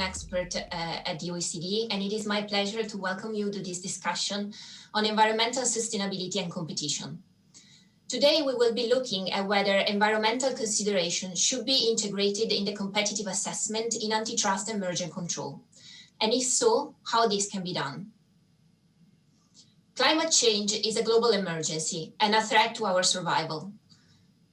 expert at the OECD, and it is my pleasure to welcome you to this discussion on environmental sustainability and competition. Today, we will be looking at whether environmental considerations should be integrated in the competitive assessment in antitrust and merger control, and if so, how this can be done. Climate change is a global emergency and a threat to our survival.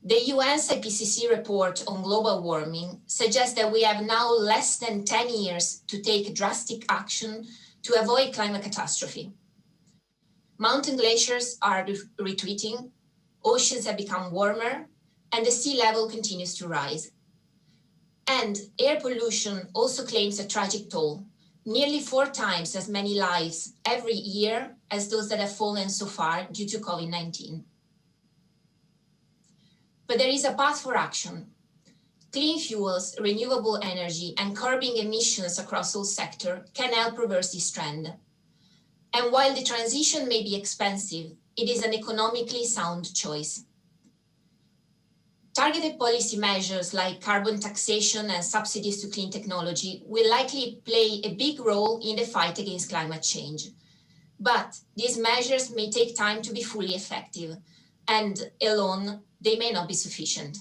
The UN's IPCC report on global warming suggests that we have now less than 10 years to take drastic action to avoid climate catastrophe. Mountain glaciers are retreating, oceans have become warmer, and the sea level continues to rise. And air pollution also claims a tragic toll, nearly 4 times as many lives every year as those that have fallen so far due to COVID-19. But there is a path for action. Clean fuels, renewable energy, and curbing emissions across all sectors can help reverse this trend. And while the transition may be expensive, it is an economically sound choice. Targeted policy measures like carbon taxation and subsidies to clean technology will likely play a big role in the fight against climate change. But these measures may take time to be fully effective, and alone, they may not be sufficient.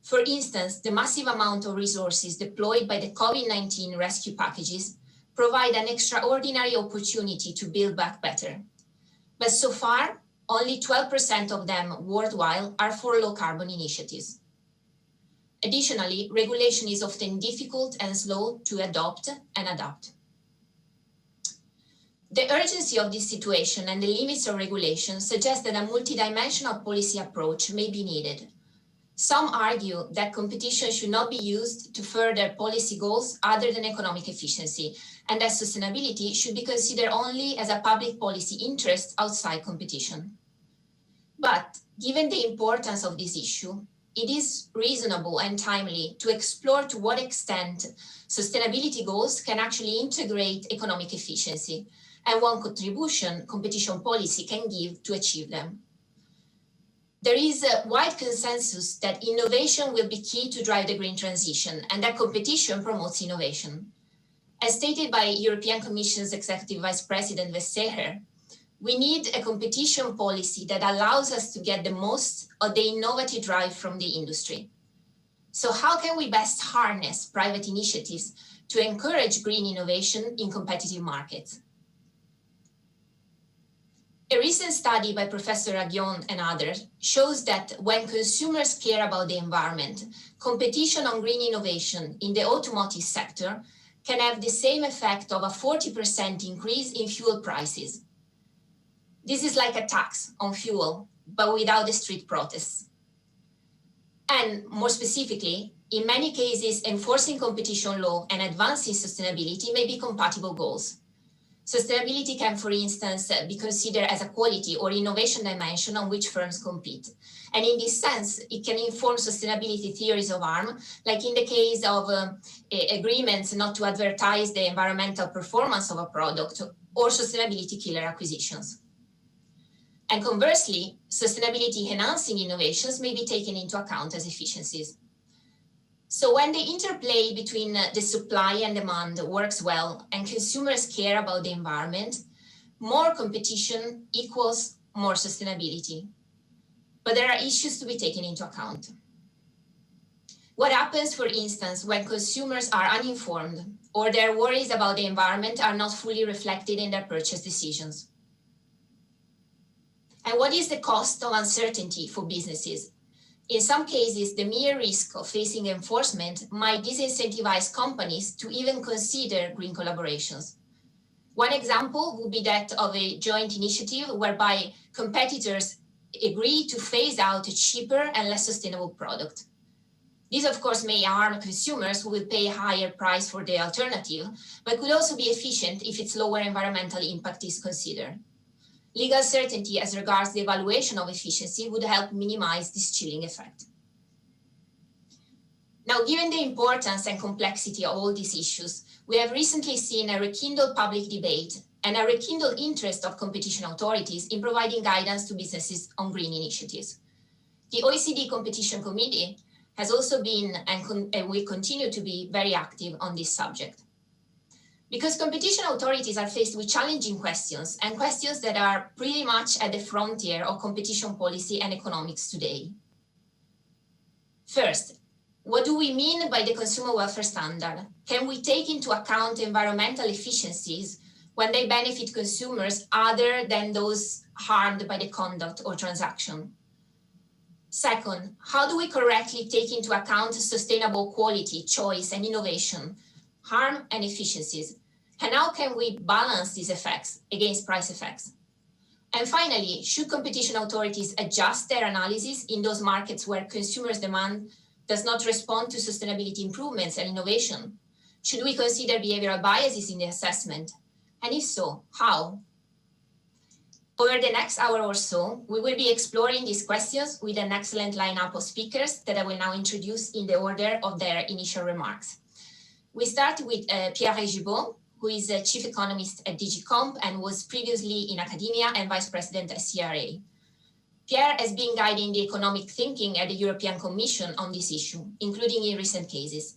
For instance, the massive amount of resources deployed by the COVID-19 rescue packages provide an extraordinary opportunity to build back better. But so far, only 12% of them worldwide are for low carbon initiatives. Additionally, regulation is often difficult and slow to adopt and adapt. The urgency of this situation and the limits of regulation suggest that a multidimensional policy approach may be needed. Some argue that competition should not be used to further policy goals other than economic efficiency, and that sustainability should be considered only as a public policy interest outside competition. But given the importance of this issue, it is reasonable and timely to explore to what extent sustainability goals can actually integrate economic efficiency, and what contribution competition policy can give to achieve them. There is a wide consensus that innovation will be key to drive the green transition and that competition promotes innovation. As stated by European Commission's Executive Vice President Vestager, we need a competition policy that allows us to get the most of the innovative drive from the industry. So how can we best harness private initiatives to encourage green innovation in competitive markets? A recent study by Professor Aguillon and others shows that when consumers care about the environment, competition on green innovation in the automotive sector can have the same effect of a 40% increase in fuel prices. This is like a tax on fuel, but without the street protests. And more specifically, in many cases, enforcing competition law and advancing sustainability may be compatible goals. Sustainability can, for instance, be considered as a quality or innovation dimension on which firms compete. And in this sense, it can inform sustainability theories of harm, like in the case of agreements not to advertise the environmental performance of a product or sustainability killer acquisitions. And conversely, sustainability enhancing innovations may be taken into account as efficiencies. So when the interplay between the supply and demand works well and consumers care about the environment, more competition equals more sustainability. But there are issues to be taken into account. What happens, for instance, when consumers are uninformed or their worries about the environment are not fully reflected in their purchase decisions? And what is the cost of uncertainty for businesses? In some cases, the mere risk of facing enforcement might disincentivize companies to even consider green collaborations. One example would be that of a joint initiative whereby competitors agree to phase out a cheaper and less sustainable product. This, of course, may harm consumers who will pay a higher price for the alternative, but could also be efficient if its lower environmental impact is considered. Legal certainty as regards the evaluation of efficiency would help minimize this chilling effect. Now, given the importance and complexity of all these issues, we have recently seen a rekindled public debate and a rekindled interest of competition authorities in providing guidance to businesses on green initiatives. The OECD Competition Committee has also been and will continue to be very active on this subject. Because competition authorities are faced with challenging questions and questions that are pretty much at the frontier of competition policy and economics today. First, what do we mean by the consumer welfare standard? Can we take into account environmental efficiencies when they benefit consumers other than those harmed by the conduct or transaction? Second, how do we correctly take into account sustainable quality, choice, and innovation, harm and efficiencies? And how can we balance these effects against price effects? And finally, should competition authorities adjust their analysis in those markets where consumers' demand does not respond to sustainability improvements and innovation? Should we consider behavioral biases in the assessment? And if so, how? Over the next hour or so, we will be exploring these questions with an excellent lineup of speakers that I will now introduce in the order of their initial remarks. We start with Pierre Régibeau, who is a chief economist at DG Comp and was previously in academia and vice president at CRA. Pierre has been guiding the economic thinking at the European Commission on this issue, including in recent cases.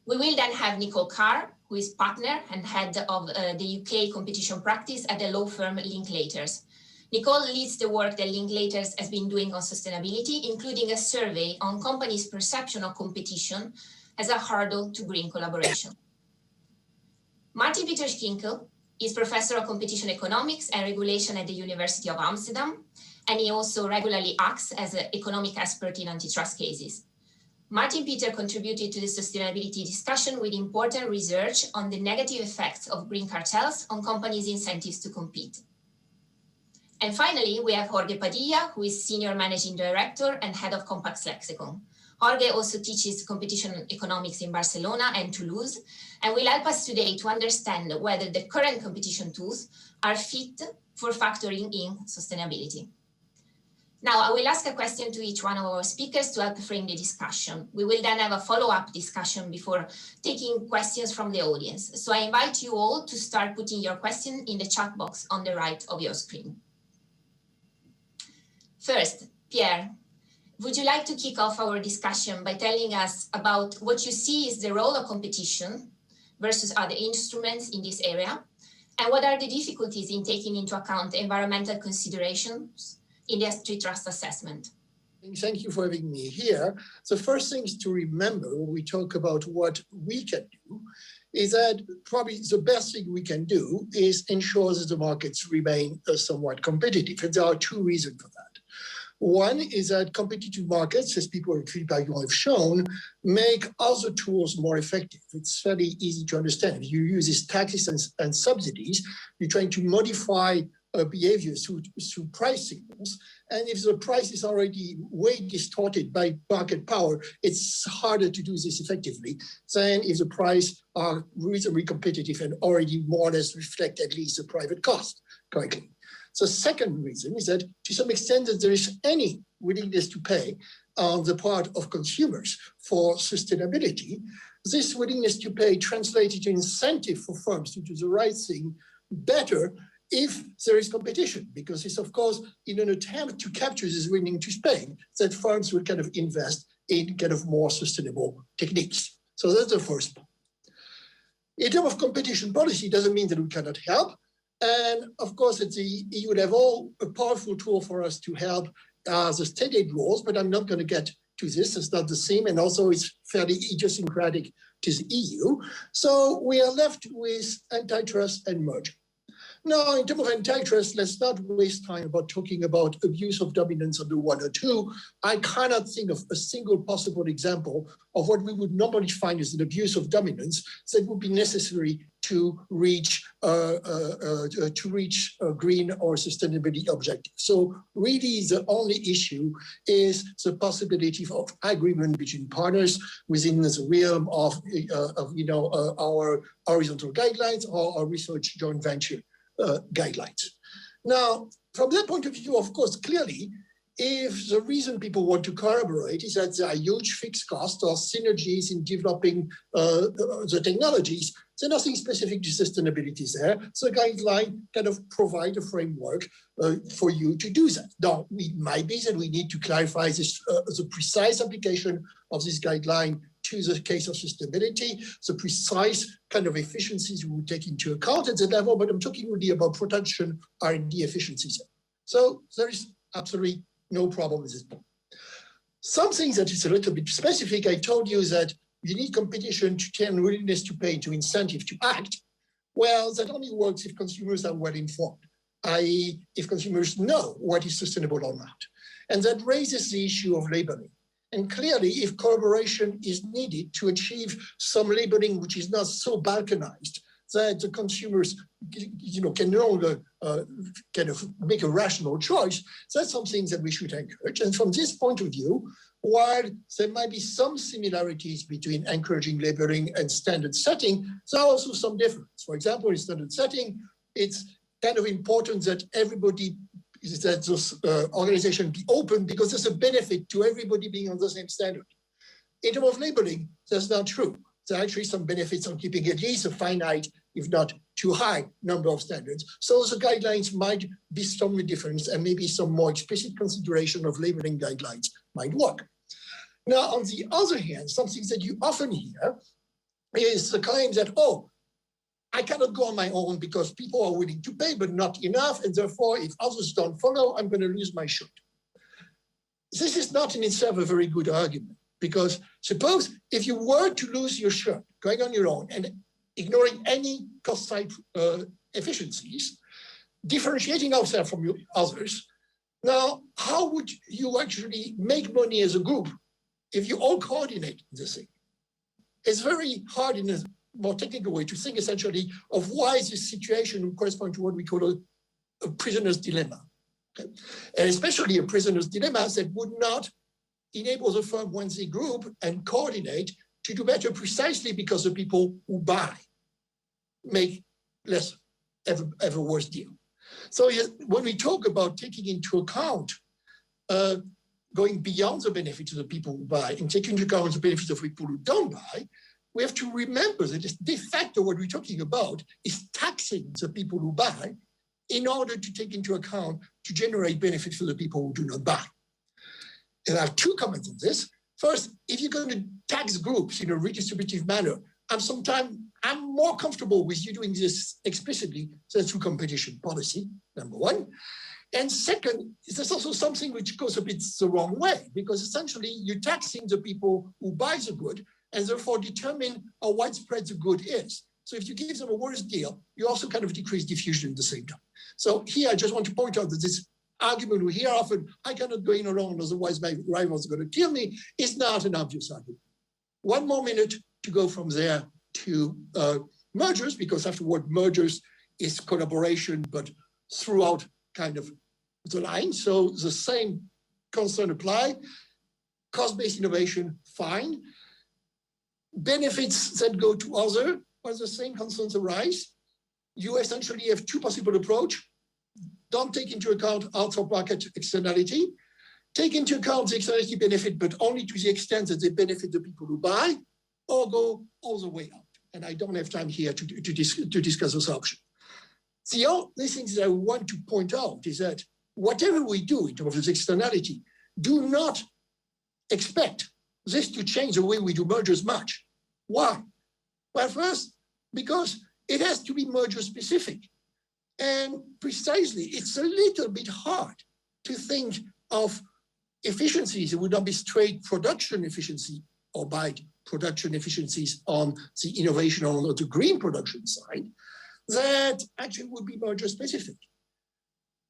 We will then have Nicole Kar, who is partner and head of the UK competition practice at the law firm Linklaters. Nicole leads the work that Linklaters has been doing on sustainability, including a survey on companies' perception of competition as a hurdle to green collaboration. Maarten Pieter Schinkel is professor of competition economics and regulation at the University of Amsterdam, and he also regularly acts as an economic expert in antitrust cases. Maarten Pieter contributed to the sustainability discussion with important research on the negative effects of green cartels on companies' incentives to compete. And finally, we have Jorge Padilla, who is senior managing director and head of Compact's Lexicon. Jorge also teaches competition economics in Barcelona and Toulouse, and will help us today to understand whether the current competition tools are fit for factoring in sustainability. Now, I will ask a question to each one of our speakers to help frame the discussion. We will then have a follow-up discussion before taking questions from the audience. So I invite you all to start putting your question in the chat box on the right of your screen. First, Pierre, would you like to kick off our discussion by telling us about what you see is the role of competition versus other instruments in this area? And what are the difficulties in taking into account environmental considerations in the antitrust assessment? Thank you for having me here. The first thing to remember when we talk about what we can do is that probably the best thing we can do is ensure that the markets remain somewhat competitive. And there are two reasons for that. One is that competitive markets, as people in feedback have shown, make other tools more effective. It's fairly easy to understand. If you use these taxes and subsidies, you're trying to modify behavior through price signals. And if the price is already way distorted by market power, it's harder to do this effectively than if the price are reasonably competitive and already more or less reflect at least the private cost correctly. The second reason is that to some extent that there is any willingness to pay on the part of consumers for sustainability, this willingness to pay translates into incentive for firms to do the right thing better if there is competition, because it's of course in an attempt to capture this willingness to pay that firms will kind of invest in kind of more sustainable techniques. So that's the first point. In terms of competition policy, it doesn't mean that we cannot help. And of course, the EU level, a powerful tool for us to help the state aid rules, but I'm not going to get to this. It's not the same. And also it's fairly idiosyncratic to the EU. So we are left with antitrust and merger. Now, in terms of antitrust, let's not waste time about talking about abuse of dominance under 1 or 2. I cannot think of a single possible example of what we would normally find as an abuse of dominance that would be necessary to reach a green or sustainability objective. So really the only issue is the possibility of agreement between partners within the realm of our horizontal guidelines or our research joint venture guidelines. Now, from that point of view, of course, clearly, if the reason people want to collaborate is that there are huge fixed costs or synergies in developing the technologies, there's nothing specific to sustainability there. So the guideline kind of provide a framework for you to do that. Now, it might be that we need to clarify this, the precise application of this guideline to the case of sustainability, the precise kind of efficiencies we would take into account at that level, but I'm talking really about production R&D efficiencies. So there is absolutely no problem with this point. Something that is a little bit specific, I told you that you need competition to turn willingness to pay to incentive to act. Well, that only works if consumers are well informed, i.e. if consumers know what is sustainable or not. And that raises the issue of labeling. And clearly, if collaboration is needed to achieve some labeling which is not so balkanized that the consumers can no longer kind of make a rational choice, that's something that we should encourage. And from this point of view, while there might be some similarities between encouraging labeling and standard setting, there are also some differences. For example, in standard setting, it's kind of important that everybody, that those organizations be open because there's a benefit to everybody being on the same standard. In terms of labeling, that's not true. There are actually some benefits on keeping at least a finite, if not too high, number of standards. So the guidelines might be strongly different, and maybe some more explicit consideration of labeling guidelines might work. Now, on the other hand, something that you often hear is the claim that, oh, I cannot go on my own because people are willing to pay, but not enough. And therefore, if others don't follow, I'm going to lose my shot. This is not in itself a very good argument, because suppose if you were to lose your shot going on your own and ignoring any cost side efficiencies, differentiating ourselves from others, now, how would you actually make money as a group if you all coordinate the thing? It's very hard in a more technical way to think essentially of why this situation corresponds to what we call a prisoner's dilemma. Okay? And especially a prisoner's dilemma that would not enable the firm once they group and coordinate to do better precisely because the people who buy make less, have a worse deal. So when we talk about taking into account going beyond the benefits of the people who buy and taking into account the benefits of people who don't buy, we have to remember that de facto what we're talking about is taxing the people who buy in order to take into account to generate benefits for the people who do not buy. And I have two comments on this. First, if you're going to tax groups in a redistributive manner, I'm more comfortable with you doing this explicitly than through competition policy, number one. And second, there's also something which goes a bit the wrong way, because essentially you're taxing the people who buy the good and therefore determine how widespread the good is. So if you give them a worse deal, you also kind of decrease diffusion at the same time. So here I just want to point out that this argument we hear often, I cannot go in alone, otherwise my rivals are going to kill me, is not an obvious argument. One more minute to go from there to mergers, because afterward mergers is collaboration, but throughout kind of the line. So the same concern apply. Cost-based innovation, fine. Benefits that go to other, where the same concerns arise. You essentially have two possible approaches. Don't take into account outside market externality. Take into account the externality benefit, but only to the extent that they benefit the people who buy, or go all the way out. And I don't have time here to discuss this option. The only thing that I want to point out is that whatever we do in terms of externality, do not expect this to change the way we do mergers much. Why? Well, first, because it has to be merger specific. And precisely, it's a little bit hard to think of efficiencies. It would not be straight production efficiency or by production efficiencies on the innovation on the green production side that actually would be merger specific.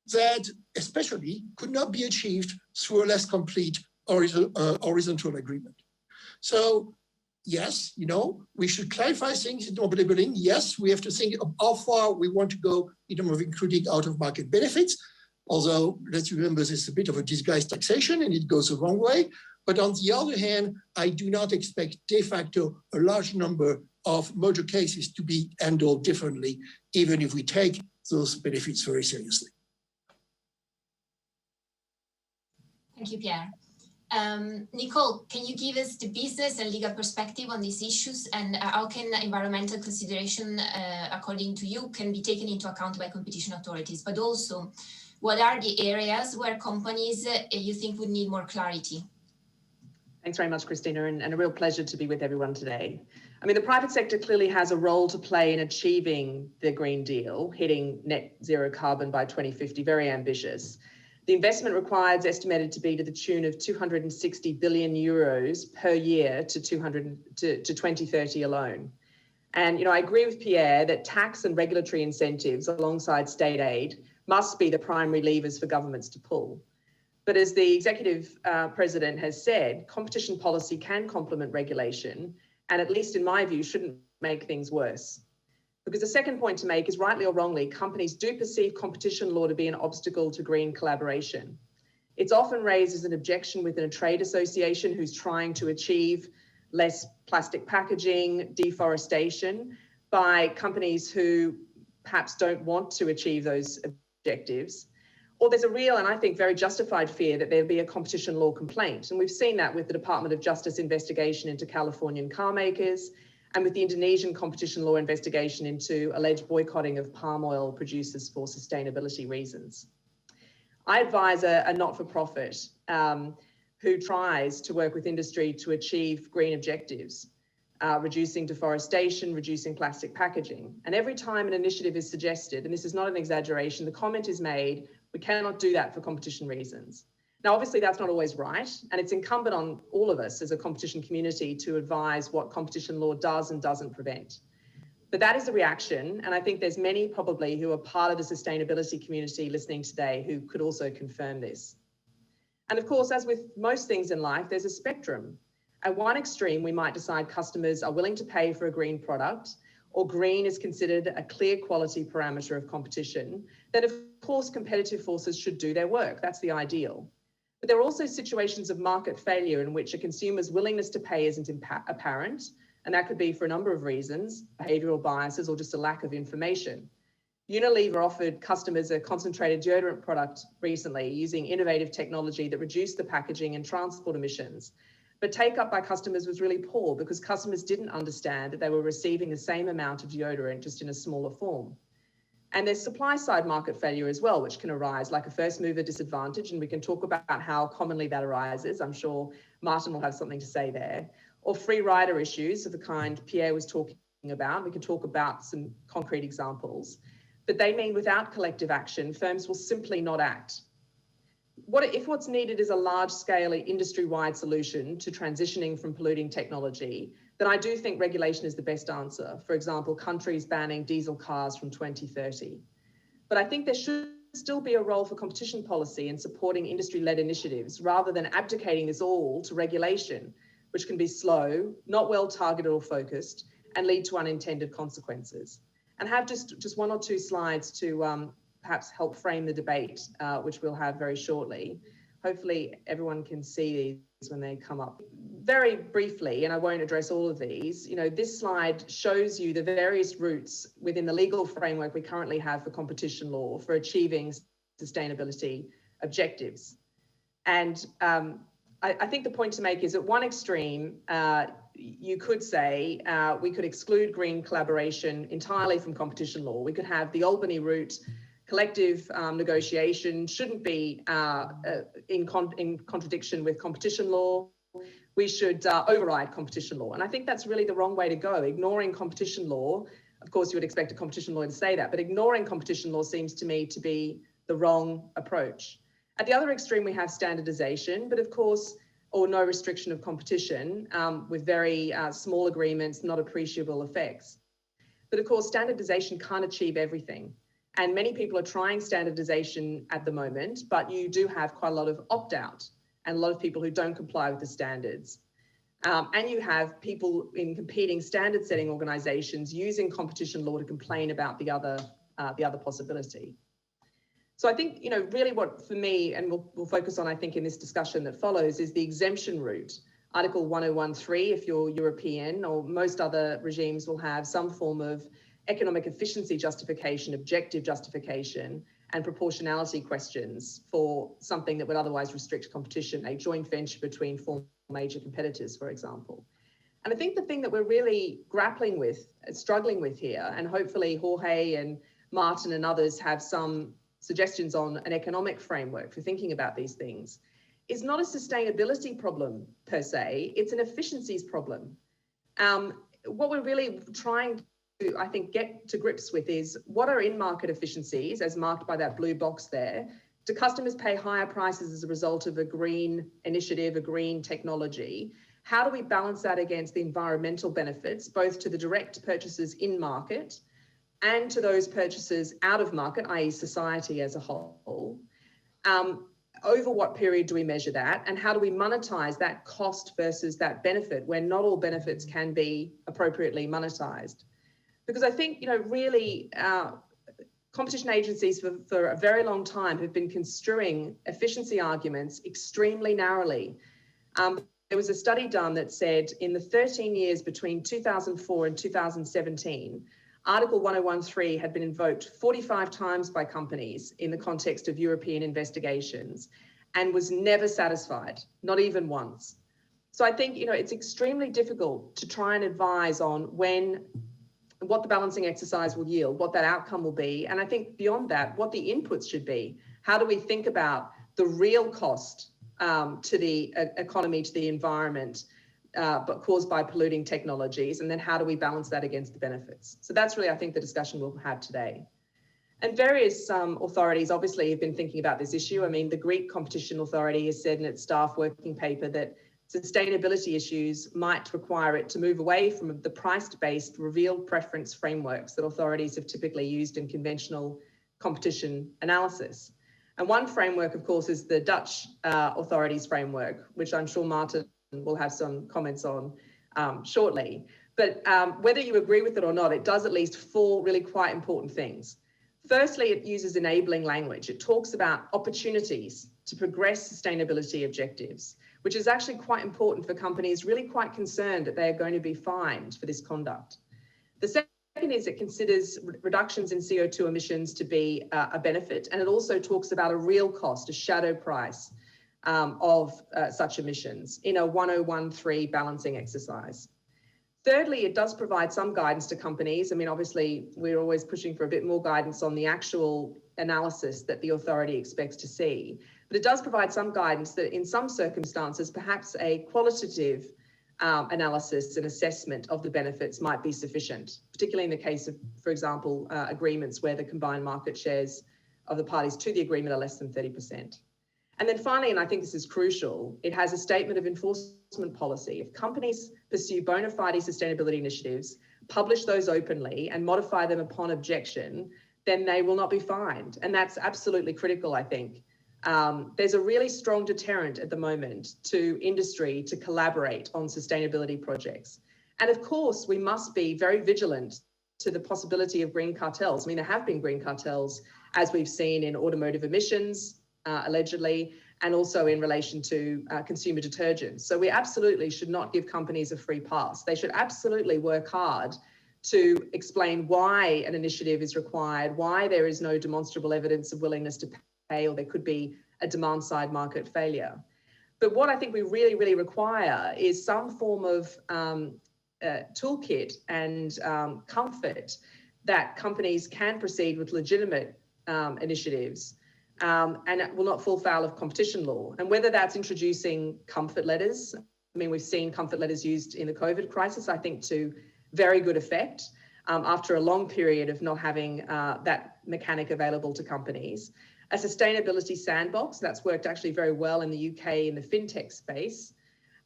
That especially could not be achieved through a less complete horizontal agreement. So yes, we should clarify things in terms of labeling. Yes, we have to think of how far we want to go in terms of including out-of-market benefits. Although, let's remember, this is a bit of a disguised taxation and it goes the wrong way. But on the other hand, I do not expect de facto a large number of merger cases to be handled differently, even if we take those benefits very seriously. Thank you, Pierre. Nicole, can you give us the business and legal perspective on these issues, and how can environmental consideration, according to you, can be taken into account by competition authorities? But also, what are the areas where companies you think would need more clarity? Thanks very much, Cristina, and a real pleasure to be with everyone today. I mean, the private sector clearly has a role to play in achieving the Green Deal, hitting net zero carbon by 2050, very ambitious. The investment required is estimated to be to the tune of 260 billion euros per year to 2030 alone. And, you know, I agree with Pierre that tax and regulatory incentives alongside state aid must be the primary levers for governments to pull. But as the executive president has said, competition policy can complement regulation, and at least in my view, shouldn't make things worse. Because the second point to make is, rightly or wrongly, companies do perceive competition law to be an obstacle to green collaboration. It's often raised as an objection within a trade association who's trying to achieve less plastic packaging, deforestation, by companies who perhaps don't want to achieve those objectives. Or there's a real, and I think very justified, fear that there'll be a competition law complaint. And we've seen that with the Department of Justice investigation into Californian car makers, and with the Indonesian competition law investigation into alleged boycotting of palm oil producers for sustainability reasons. I advise a not-for-profit who tries to work with industry to achieve green objectives, reducing deforestation, reducing plastic packaging. And every time an initiative is suggested, and this is not an exaggeration, the comment is made, we cannot do that for competition reasons. Now, obviously, that's not always right, and it's incumbent on all of us as a competition community to advise what competition law does and doesn't prevent. But that is the reaction, and I think there's many probably who are part of the sustainability community listening today who could also confirm this. And of course, as with most things in life, there's a spectrum. At one extreme, we might decide customers are willing to pay for a green product, or green is considered a clear quality parameter of competition, then of course competitive forces should do their work. That's the ideal. But there are also situations of market failure in which a consumer's willingness to pay isn't apparent, and that could be for a number of reasons, behavioural biases or just a lack of information. Unilever offered customers a concentrated deodorant product recently using innovative technology that reduced the packaging and transport emissions. But take-up by customers was really poor because customers didn't understand that they were receiving the same amount of deodorant just in a smaller form. And there's supply-side market failure as well, which can arise like a first-mover disadvantage, and we can talk about how commonly that arises. I'm sure Maarten will have something to say there. Or free rider issues of the kind Pierre was talking about. We can talk about some concrete examples. But they mean without collective action, firms will simply not act. If what's needed is a large-scale industry-wide solution to transitioning from polluting technology, then I do think regulation is the best answer. For example, countries banning diesel cars from 2030. But I think there should still be a role for competition policy in supporting industry-led initiatives rather than abdicating this all to regulation, which can be slow, not well targeted or focused, and lead to unintended consequences. And have just one or two slides to perhaps help frame the debate, which we'll have very shortly. Hopefully everyone can see these when they come up. Very briefly, and I won't address all of these, you know, this slide shows you the various routes within the legal framework we currently have for competition law for achieving sustainability objectives. And I think the point to make is at one extreme, you could say we could exclude green collaboration entirely from competition law. We could have the Albany route. Collective negotiation shouldn't be in contradiction with competition law. We should override competition law. And I think that's really the wrong way to go. Ignoring competition law, of course you would expect a competition lawyer to say that, but ignoring competition law seems to me to be the wrong approach. At the other extreme, we have standardization, but of course, or no restriction of competition with very small agreements, not appreciable effects. But of course, standardization can't achieve everything. And many people are trying standardization at the moment, but you do have quite a lot of opt-out and a lot of people who don't comply with the standards. And you have people in competing standard-setting organizations using competition law to complain about the other possibility. So I think, you know, really what for me, and we'll focus on, I think, in this discussion that follows, is the exemption route. Article 1013, if you're European, or most other regimes will have some form of economic efficiency justification, objective justification, and proportionality questions for something that would otherwise restrict competition, a joint venture between four major competitors, for example. And I think the thing that we're really grappling with, struggling with here, and hopefully Jorge and Maarten and others have some suggestions on an economic framework for thinking about these things, is not a sustainability problem per se, it's an efficiencies problem. What we're really trying to, I think, get to grips with is what are in-market efficiencies as marked by that blue box there? Do customers pay higher prices as a result of a green initiative, a green technology? How do we balance that against the environmental benefits, both to the direct purchases in market and to those purchases out of market, i.e. society as a whole? Over what period do we measure that? And how do we monetize that cost versus that benefit when not all benefits can be appropriately monetized? Because I think, really competition agencies for a very long time have been construing efficiency arguments extremely narrowly. There was a study done that said in the 13 years between 2004 and 2017, Article 1013 had been invoked 45 times by companies in the context of European investigations and was never satisfied, not even once. So I think, it's extremely difficult to try and advise on what the balancing exercise will yield, what that outcome will be. And I think beyond that, what the inputs should be. How do we think about the real cost to the economy, to the environment, but caused by polluting technologies, and then how do we balance that against the benefits? So that's really, I think, the discussion we'll have today. And various authorities obviously have been thinking about this issue. I mean, the Greek Competition Authority has said in its staff working paper that sustainability issues might require it to move away from the price-based revealed preference frameworks that authorities have typically used in conventional competition analysis. And one framework, of course, is the Dutch authorities framework, which I'm sure Maarten will have some comments on shortly. But whether you agree with it or not, it does at least four really quite important things. Firstly, it uses enabling language. It talks about opportunities to progress sustainability objectives, which is actually quite important for companies really quite concerned that they are going to be fined for this conduct. The second is it considers reductions in CO2 emissions to be a benefit, and it also talks about a real cost, a shadow price of such emissions in a 1013 balancing exercise. Thirdly, it does provide some guidance to companies. I mean, obviously, we're always pushing for a bit more guidance on the actual analysis that the authority expects to see. But it does provide some guidance that in some circumstances, perhaps a qualitative analysis and assessment of the benefits might be sufficient, particularly in the case of, for example, agreements where the combined market shares of the parties to the agreement are less than 30%. And then finally, and I think this is crucial, it has a statement of enforcement policy. If companies pursue bona fide sustainability initiatives, publish those openly and modify them upon objection, then they will not be fined. And that's absolutely critical, I think. There's a really strong deterrent at the moment to industry to collaborate on sustainability projects. And of course, we must be very vigilant to the possibility of green cartels. I mean, there have been green cartels, as we've seen in automotive emissions, allegedly, and also in relation to consumer detergents. So we absolutely should not give companies a free pass. They should absolutely work hard to explain why an initiative is required, why there is no demonstrable evidence of willingness to pay, or there could be a demand-side market failure. But what I think we really, really require is some form of toolkit and comfort that companies can proceed with legitimate initiatives and it will not fall foul of competition law. And whether that's introducing comfort letters, I mean, we've seen comfort letters used in the COVID crisis, I think, to very good effect after a long period of not having that mechanic available to companies. A sustainability sandbox, that's worked actually very well in the UK in the fintech space,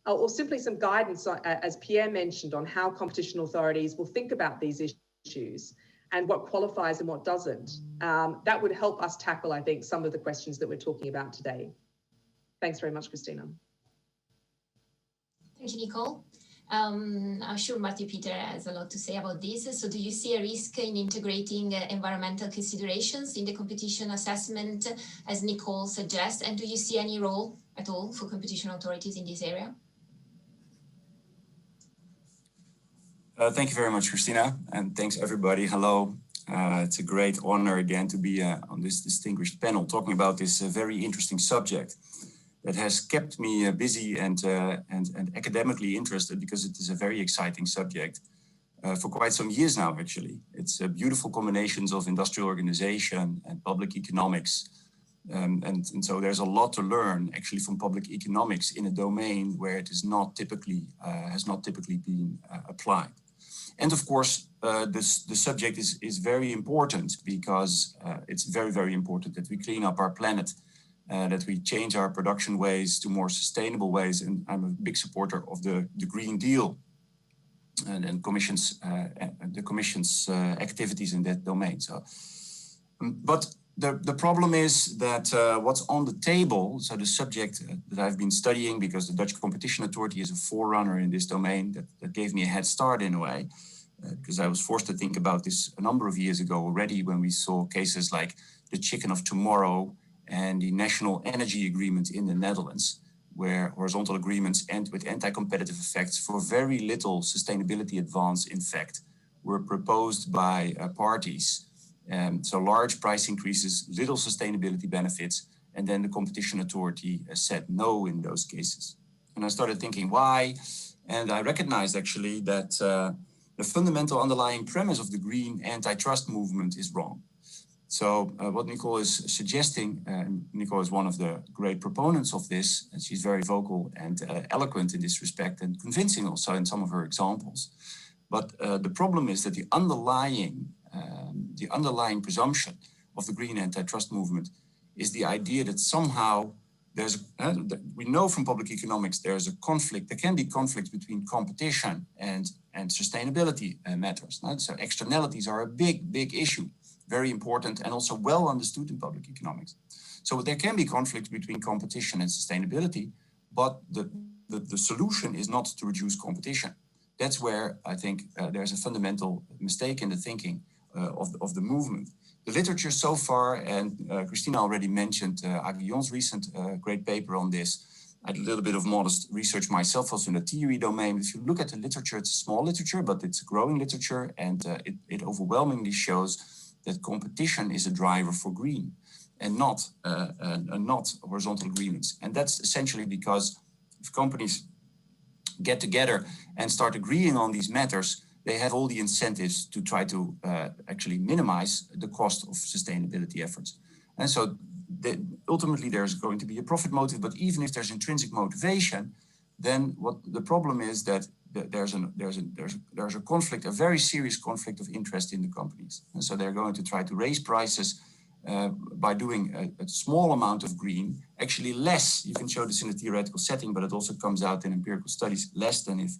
or simply some guidance, as Pierre mentioned, on how competition authorities will think about these issues and what qualifies and what doesn't. That would help us tackle, I think, some of the questions that we're talking about today. Thanks very much, Cristina. Thank you, Nicole. I'm sure Pieter has a lot to say about this. So do you see a risk in integrating environmental considerations in the competition assessment, as Nicole suggests? And do you see any role at all for competition authorities in this area? Thank you very much, Cristina, and thanks everybody. Hello. It's a great honor again to be on this distinguished panel talking about this very interesting subject that has kept me busy and academically interested, because it is a very exciting subject for quite some years now, actually. It's a beautiful combinations of industrial organization and public economics And so there's a lot to learn actually from public economics in a domain where it is not typically, has not typically been applied. And of course, the subject is very important because it's very, very important that we clean up our planet, that we change our production ways to more sustainable ways. And I'm a big supporter of the Green Deal and the Commission's activities in that domain. So, but the problem is that what's on the table, so the subject that I've been studying, because the Dutch Competition Authority is a forerunner in this domain, that gave me a head start in a way, because I was forced to think about this a number of years ago already when we saw cases like the chicken of tomorrow and the National Energy Agreement in the Netherlands, where horizontal agreements end with anti-competitive effects for very little sustainability advance, in fact, were proposed by parties. So large price increases, little sustainability benefits, and then the competition authority said no in those cases. And I started thinking why, and I recognized actually that the fundamental underlying premise of the green antitrust movement is wrong. So what Nicole is suggesting, Nicole is one of the great proponents of this, and she's very vocal and eloquent in this respect and convincing also in some of her examples. But the problem is that the underlying presumption of the green antitrust movement is the idea that somehow there's, we know from public economics, there's a conflict, there can be conflict between competition and sustainability matters. Right? So externalities are a big issue, very important and also well understood in public economics. So there can be conflict between competition and sustainability, but the solution is not to reduce competition. That's where I think there's a fundamental mistake in the thinking of the movement. The literature so far, and Cristina already mentioned Aguillon's recent great paper on this. I did a little bit of modest research myself also in the theory domain. If you look at the literature, it's a small literature, but it's a growing literature, and it overwhelmingly shows that competition is a driver for green and not horizontal agreements. And that's essentially because if companies get together and start agreeing on these matters, they have all the incentives to try to actually minimize the cost of sustainability efforts. And so ultimately there's going to be a profit motive, but even if there's intrinsic motivation, then what the problem is that there's a conflict, a very serious conflict of interest in the companies. And so they're going to try to raise prices by doing a small amount of green, actually less. You can show this in a theoretical setting, but it also comes out in empirical studies, less than if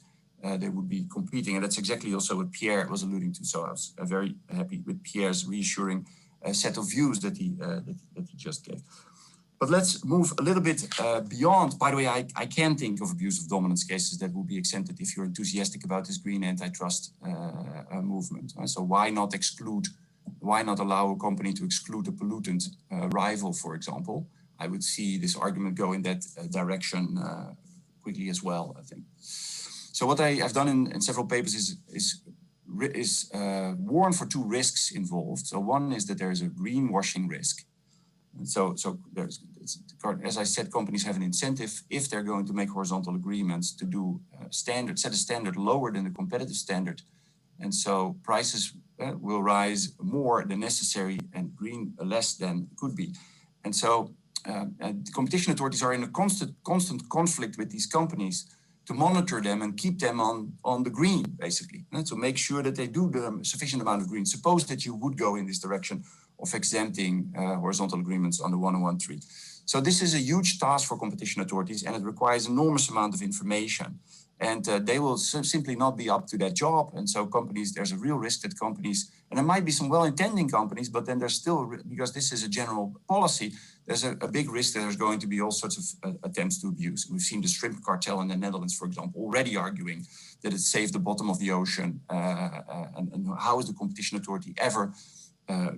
they would be competing. And that's exactly also what Pierre was alluding to. So I was very happy with Pierre's reassuring set of views that he just gave. But let's move a little bit beyond. By the way, I can think of abuse of dominance cases that will be exempted if you're enthusiastic about this green antitrust movement. So why not exclude? Why not allow a company to exclude a pollutant rival, for example? I would see this argument go in that direction quickly as well, I think. So what I have done in several papers is warn for two risks involved. So one is that there is a greenwashing risk. And so as I said, companies have an incentive if they're going to make horizontal agreements to do set a standard lower than the competitive standard. And so prices will rise more than necessary and green less than could be. And so the competition authorities are in a constant conflict with these companies to monitor them and keep them on the green, basically. And so make sure that they do the sufficient amount of green. Suppose that you would go in this direction of exempting horizontal agreements under 1013. So this is a huge task for competition authorities, and it requires enormous amount of information. And they will simply not be up to that job. And so companies, there's a real risk that companies, and there might be some well-intending companies, but then there's still, because this is a general policy, there's a big risk that there's going to be all sorts of attempts to abuse. We've seen the shrimp cartel in the Netherlands, for example, already arguing that it saved the bottom of the ocean. And how is the competition authority ever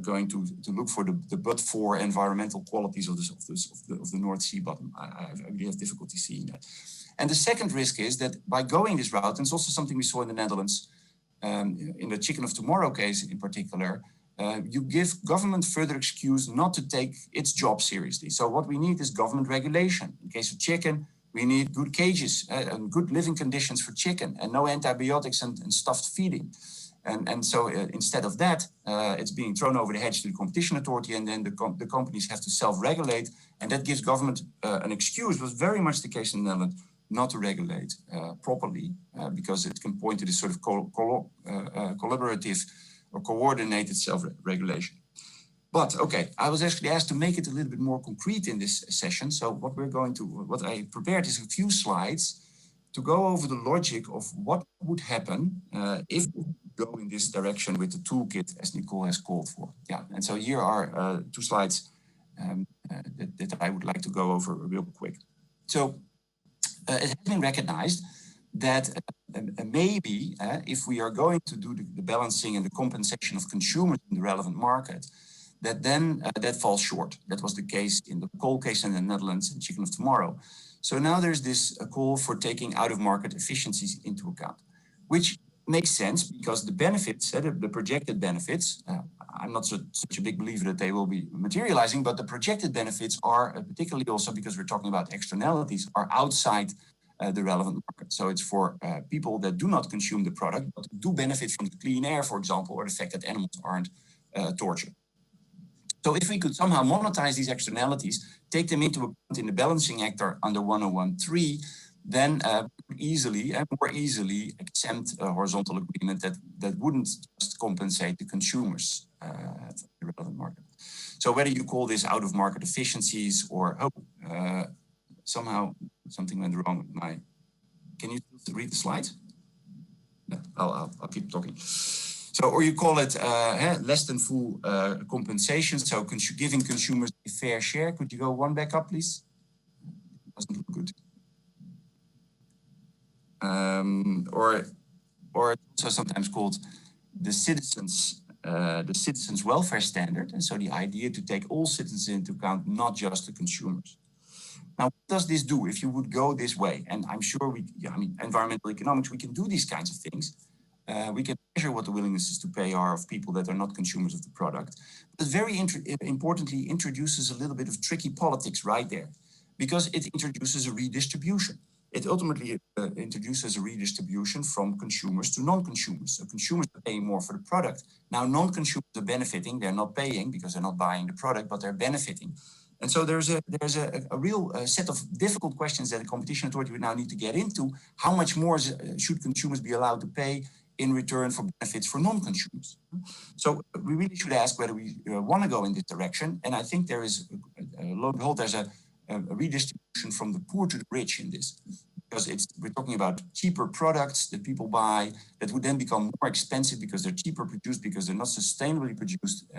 going to look for the but-for environmental qualities of the North Sea bottom? I really have difficulty seeing that. And the second risk is that by going this route, and it's also something we saw in the Netherlands, in the chicken of tomorrow case in particular, you give government further excuse not to take its job seriously. So what we need is government regulation. In case of chicken, we need good cages and good living conditions for chicken and no antibiotics and stuffed feeding. And so instead of that, it's being thrown over the hedge to the competition authority, and then the companies have to self-regulate, and that gives government an excuse. It was very much the case in the Netherlands not to regulate properly because it can point to this sort of collaborative or coordinated self-regulation. But okay, I was actually asked to make it a little bit more concrete in this session. So what I prepared is a few slides to go over the logic of what would happen if we go in this direction with the toolkit, as Nicole has called for. Yeah, and so here are 2 slides that I would like to go over real quick. So it has been recognized that maybe if we are going to do the balancing and the compensation of consumers in the relevant market, that then that falls short. That was the case in the coal case in the Netherlands and Chicken of Tomorrow. So now there's this call for taking out-of-market efficiencies into account, which makes sense because the benefits, the projected benefits, I'm not such a big believer that they will be materializing, but the projected benefits are, particularly also because we're talking about externalities, are outside the relevant market. So it's for people that do not consume the product, but do benefit from the clean air, for example, or the fact that animals aren't tortured. So if we could somehow monetize these externalities, take them into account in the balancing act under 1013, then easily and more easily exempt a horizontal agreement that wouldn't just compensate the consumers for the relevant market. So whether you call this out of market efficiencies or somehow something went wrong with my, can you read the slides? No, I'll keep talking. So, or you call it less than full compensation. So giving consumers a fair share. Could you go one back up, please? Doesn't look good. Or it's also sometimes called the citizens welfare standard. And so the idea to take all citizens into account, not just the consumers. Now, what does this do if you would go this way? And I'm sure environmental economics, we can do these kinds of things. We can measure what the willingness to pay are of people that are not consumers of the product. But very importantly, introduces a little bit of tricky politics right there, because it introduces a redistribution. It ultimately introduces a redistribution from consumers to non-consumers. So consumers are paying more for the product. Now non-consumers are benefiting. They're not paying because they're not buying the product, but they're benefiting. And so there's a real set of difficult questions that the competition authority would now need to get into. How much more should consumers be allowed to pay in return for benefits for non-consumers? So we really should ask whether we want to go in this direction. And I think there is, lo and behold, there's a redistribution from the poor to the rich in this. Because we're talking about cheaper products that people buy that would then become more expensive because they're cheaper produced, because they're not sustainably produced.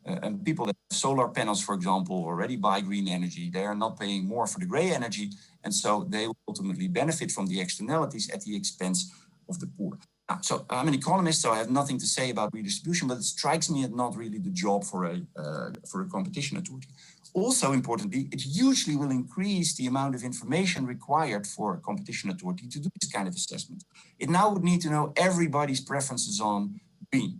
And people that have solar panels, for example, already buy green energy. They are not paying more for the gray energy. And so they will ultimately benefit from the externalities at the expense of the poor. Now, so I'm an economist, so I have nothing to say about redistribution, but it strikes me as not really the job for a competition authority. Also importantly, it hugely will increase the amount of information required for a competition authority to do this kind of assessment. It now would need to know everybody's preferences on green.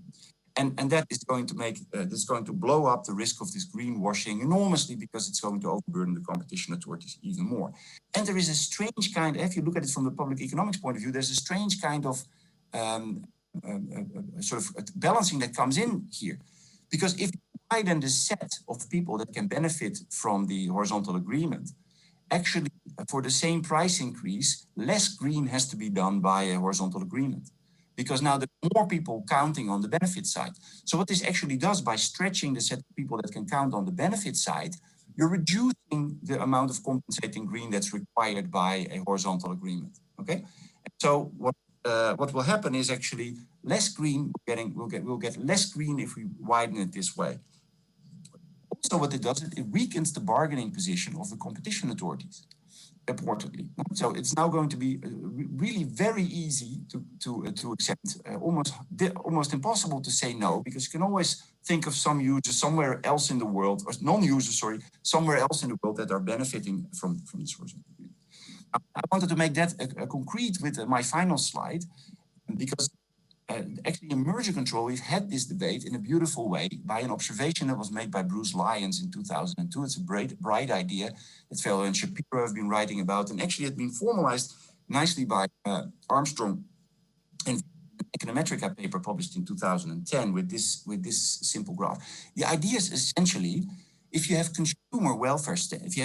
And that is going to make, this is going to blow up the risk of this greenwashing enormously, because it's going to overburden the competition authorities even more. And there is a strange kind, if you look at it from the public economics point of view, there's a strange kind of sort of balancing that comes in here. Because if you widen the set of people that can benefit from the horizontal agreement, actually for the same price increase, less green has to be done by a horizontal agreement. Because now there are more people counting on the benefit side. So what this actually does, by stretching the set of people that can count on the benefit side, you're reducing the amount of compensating green that's required by a horizontal agreement. Okay, so what will happen is actually less green. We'll get less green if we widen it this way. Also, what it does, it weakens the bargaining position of the competition authorities. Importantly, so it's now going to be really very easy to accept, almost impossible to say no, because you can always think of some users somewhere else in the world, or non-users, sorry, somewhere else in the world that are benefiting from this horizontal agreement. I wanted to make that concrete with my final slide, because actually in merger control, we've had this debate in a beautiful way by an observation that was made by Bruce Lyons in 2002. It's a bright idea that Fellow and Shapiro have been writing about, and actually had been formalized nicely by Armstrong and econometrica paper published in 2010 with this simple graph. The idea is essentially, if you have consumer welfare standards,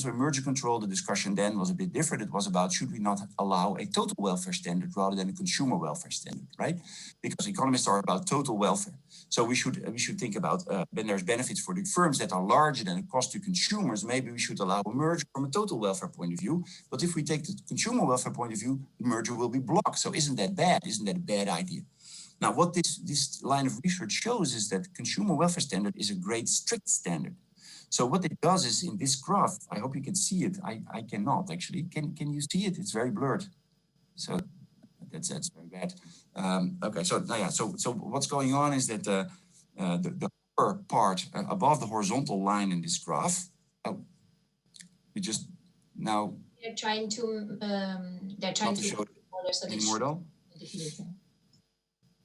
where merger control, the discussion then was a bit different. It was about, should we not allow a total welfare standard rather than a consumer welfare standard, right? Because economists are about total welfare. So we should think about when there's benefits for the firms that are larger than the cost to consumers, maybe we should allow a merger from a total welfare point of view. But if we take the consumer welfare point of view, the merger will be blocked. So isn't that bad? Isn't that a bad idea? Now, what this line of research shows is that consumer welfare standard is a great strict standard. So what it does is, in this graph, I hope you can see it. I cannot actually. Can you see it? It's very blurred. So that's very bad. Okay, so so what's going on is that the upper part above the horizontal line in this graph. Oh, we just now. They're trying to show it anymore though.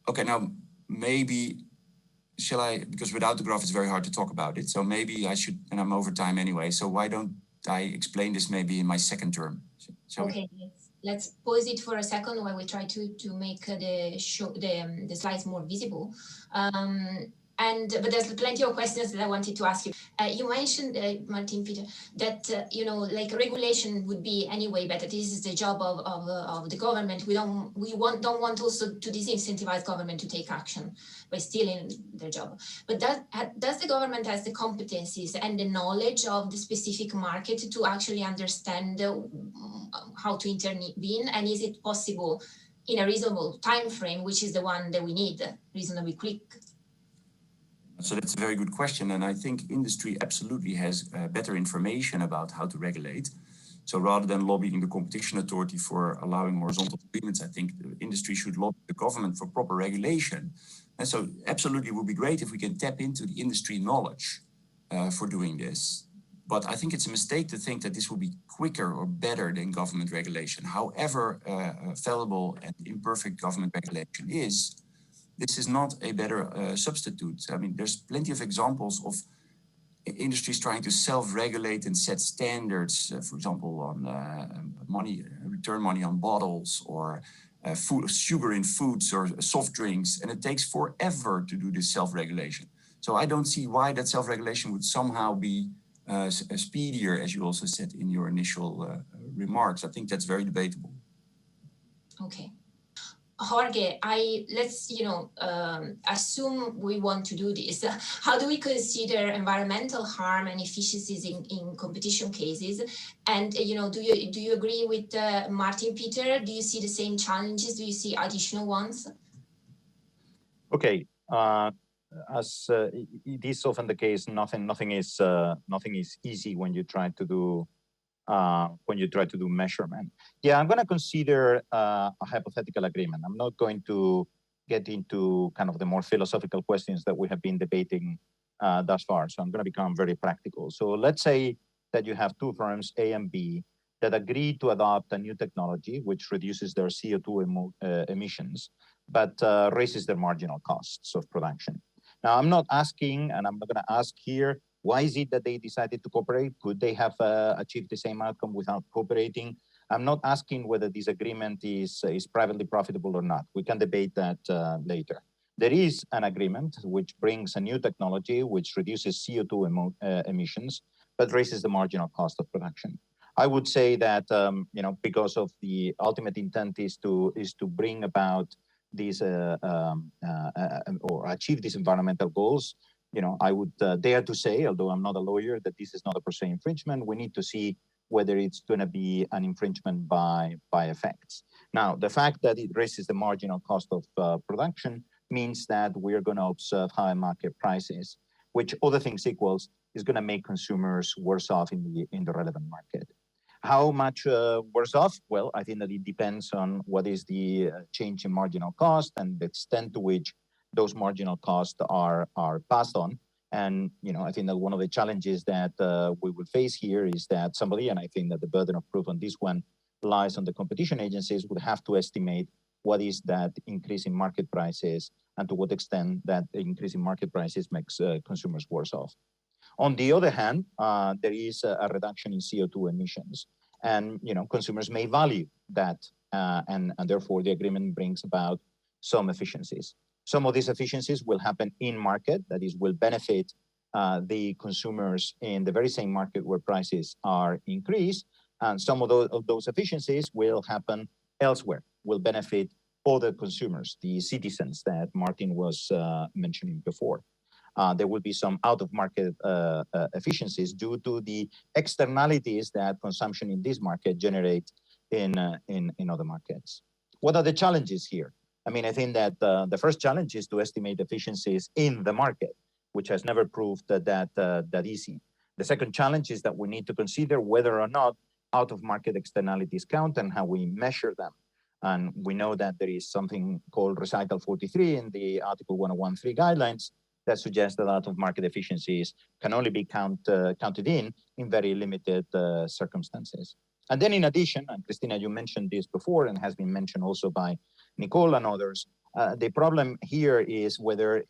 Okay, now maybe shall I, because without the graph it's very hard to talk about it. So maybe I should, and I'm over time anyway. So why don't I explain this maybe in my second term? Okay, let's pause it for a second while we try to make the slides more visible. But there's plenty of questions that I wanted to ask you. You mentioned, Maarten, Pieter, that like regulation would be anyway better. This is the job of the government. We don't want also to disincentivize government to take action by stealing their job. But does the government has the competencies and the knowledge of the specific market to actually understand how to intervene? And is it possible in a reasonable time frame, which is the one that we need, reasonably quick? So that's a very good question. And I think industry absolutely has better information about how to regulate. So rather than lobbying the competition authority for allowing horizontal agreements, I think the industry should lobby the government for proper regulation. And so absolutely it would be great if we can tap into the industry knowledge for doing this. But I think it's a mistake to think that this will be quicker or better than government regulation. However fallible and imperfect government regulation is, this is not a better substitute. I mean, there's plenty of examples of industries trying to self-regulate and set standards, for example, on return money on bottles, or sugar in foods or soft drinks, and it takes forever to do this self-regulation. So I don't see why that self-regulation would somehow be speedier, as you also said in your initial remarks. I think that's very debatable. Okay. Jorge, let's assume we want to do this. How do we consider environmental harm and efficiencies in competition cases? And do you agree with Maarten, Pieter? Do you see the same challenges? Do you see additional ones? Okay, as it is often the case, nothing is easy when you try to do measurement. Yeah, I'm going to consider a hypothetical agreement. I'm not going to get into kind of the more philosophical questions that we have been debating thus far. So I'm going to become very practical. So let's say that you have two firms, A and B, that agree to adopt a new technology which reduces their CO2 emissions, but raises their marginal costs of production. Now, I'm not asking, and I'm not going to ask here, why is it that they decided to cooperate? Could they have achieved the same outcome without cooperating? I'm not asking whether this agreement is privately profitable or not. We can debate that later. There is an agreement which brings a new technology which reduces CO2 emissions, but raises the marginal cost of production. I would say that because of the ultimate intent is to bring about these or achieve these environmental goals. I would dare to say, although I'm not a lawyer, that this is not a per se infringement. We need to see whether it's going to be an infringement by effects. Now, the fact that it raises the marginal cost of production means that we're going to observe high market prices, which, other things equals, is going to make consumers worse off in the relevant market. How much worse off? Well, I think that it depends on what is the change in marginal cost and the extent to which those marginal costs are passed on. And, I think that one of the challenges that we will face here is that somebody, and I think that the burden of proof on this one lies on the competition agencies, would have to estimate what is that increase in market prices and to what extent that increase in market prices makes consumers worse off. On the other hand, there is a reduction in CO2 emissions, and consumers may value that and therefore the agreement brings about some efficiencies. Some of these efficiencies will happen in market, that is, will benefit the consumers in the very same market where prices are increased, and some of those efficiencies will happen elsewhere, will benefit other consumers, the citizens that Maarten was mentioning before. There will be some out-of-market efficiencies due to the externalities that consumption in this market generate in other markets. What are the challenges here? I mean, I think that the first challenge is to estimate efficiencies in the market, which has never proved that easy. The second challenge is that we need to consider whether or not out-of-market externalities count and how we measure them. And we know that there is something called recital 43 in the Article 1013 guidelines that suggests that out-of-market efficiencies can only be counted in very limited circumstances. And then in addition, and Cristina, you mentioned this before and has been mentioned also by Nicole and others, the problem here is whether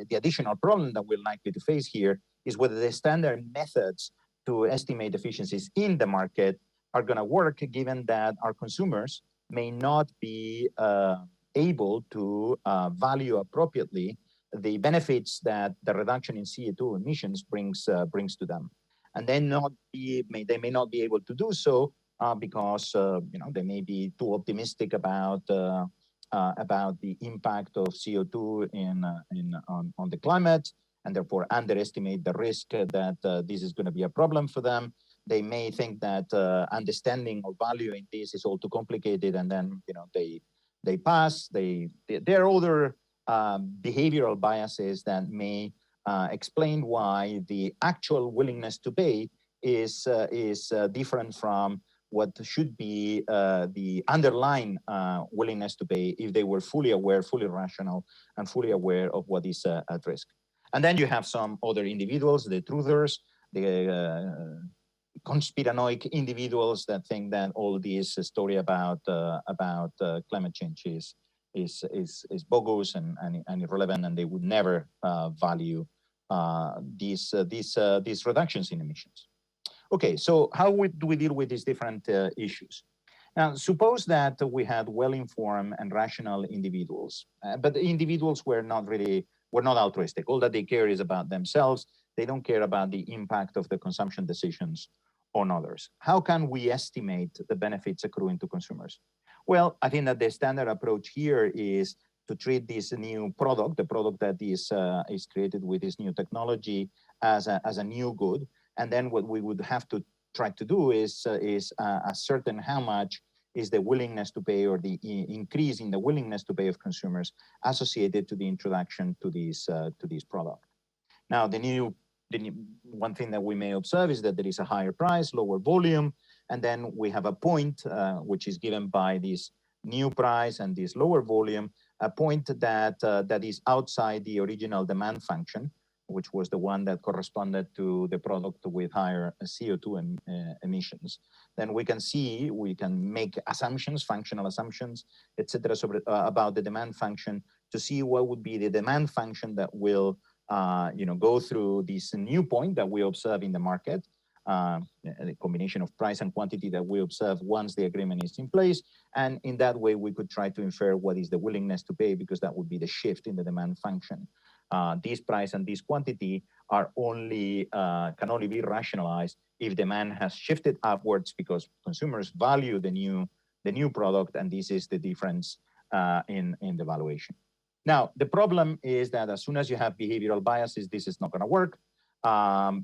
the additional problem that we're likely to face here is whether the standard methods to estimate efficiencies in the market are going to work, given that our consumers may not be able to value appropriately the benefits that the reduction in CO2 emissions brings to them, and then they may not be able to do so because they may be too optimistic about the impact of CO2 on the climate, and therefore underestimate the risk that this is going to be a problem for them. They may think that understanding or valuing this is all too complicated, and then they pass. There are other behavioral biases that may explain why the actual willingness to pay is different from what should be the underlying willingness to pay if they were fully aware, fully rational, and fully aware of what is at risk. And then you have some other individuals, the truthers, the conspiranoic individuals that think that all this story about climate change is bogus and irrelevant, and they would never value these reductions in emissions. Okay, so how do we deal with these different issues? Now, suppose that we had well-informed and rational individuals, but the individuals were not altruistic. All that they care is about themselves. They don't care about the impact of the consumption decisions on others. How can we estimate the benefits accruing to consumers? Well, I think that the standard approach here is to treat this new product, the product that is created with this new technology, as a new good. And then what we would have to try to do is ascertain how much is the willingness to pay, or the increase in the willingness to pay of consumers associated to the introduction to this product. Now, the one thing that we may observe is that there is a higher price, lower volume, and then we have a point which is given by this new price and this lower volume, a point that is outside the original demand function, which was the one that corresponded to the product with higher CO2 emissions. Then we can make assumptions, functional assumptions, etc., about the demand function to see what would be the demand function that will go through this new point that we observe in the market, the combination of price and quantity that we observe once the agreement is in place. And in that way, we could try to infer what is the willingness to pay, because that would be the shift in the demand function. This price and this quantity are can only be rationalized if demand has shifted upwards, because consumers value the new product, and this is the difference in the valuation. Now, the problem is that as soon as you have behavioral biases, this is not going to work,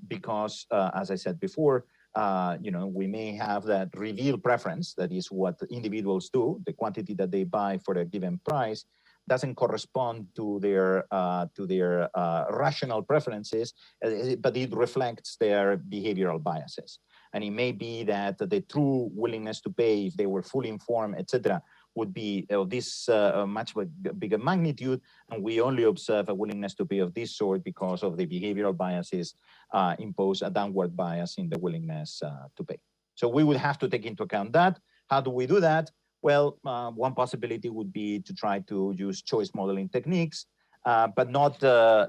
because, as I said before, we may have that reveal preference, that is what individuals do, the quantity that they buy for a given price doesn't correspond to their rational preferences, but it reflects their behavioral biases. And it may be that the true willingness to pay, if they were fully informed, etc., would be of this much bigger magnitude, and we only observe a willingness to pay of this sort because of the behavioral biases impose a downward bias in the willingness to pay. So we would have to take into account that. How do we do that? Well, one possibility would be to try to use choice modeling techniques, but not the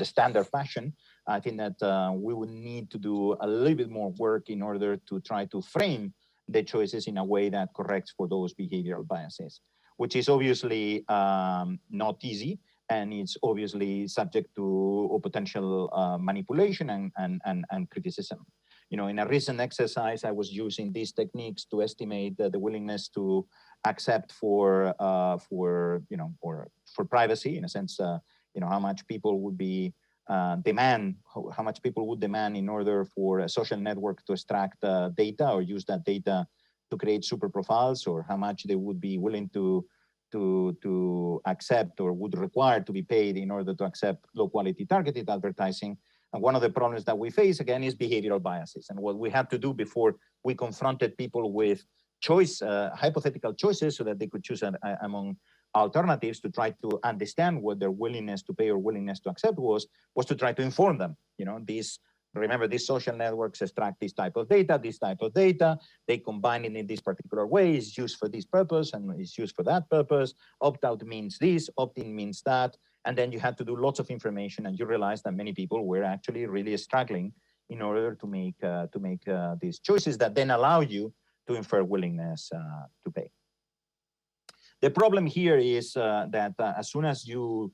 standard fashion. I think that we would need to do a little bit more work in order to try to frame the choices in a way that corrects for those behavioral biases, which is obviously not easy, and it's obviously subject to potential manipulation and criticism. You know, in a recent exercise, I was using these techniques to estimate the willingness to accept for privacy, in a sense, you know, how much people would be how much people would demand in order for a social network to extract data or use that data to create super profiles, or how much they would be willing to accept or would require to be paid in order to accept low quality targeted advertising. And one of the problems that we face, again, is behavioral biases. And what we had to do before we confronted people with hypothetical choices so that they could choose among alternatives to try to understand what their willingness to pay or willingness to accept was to try to inform them. You know, remember, these social networks extract this type of data, they combine it in this particular way, it's used for this purpose and it's used for that purpose. Opt-out means this, opt-in means that. And then you had to do lots of information, and you realize that many people were actually really struggling in order to make these choices that then allow you to infer willingness to pay. The problem here is that as soon as you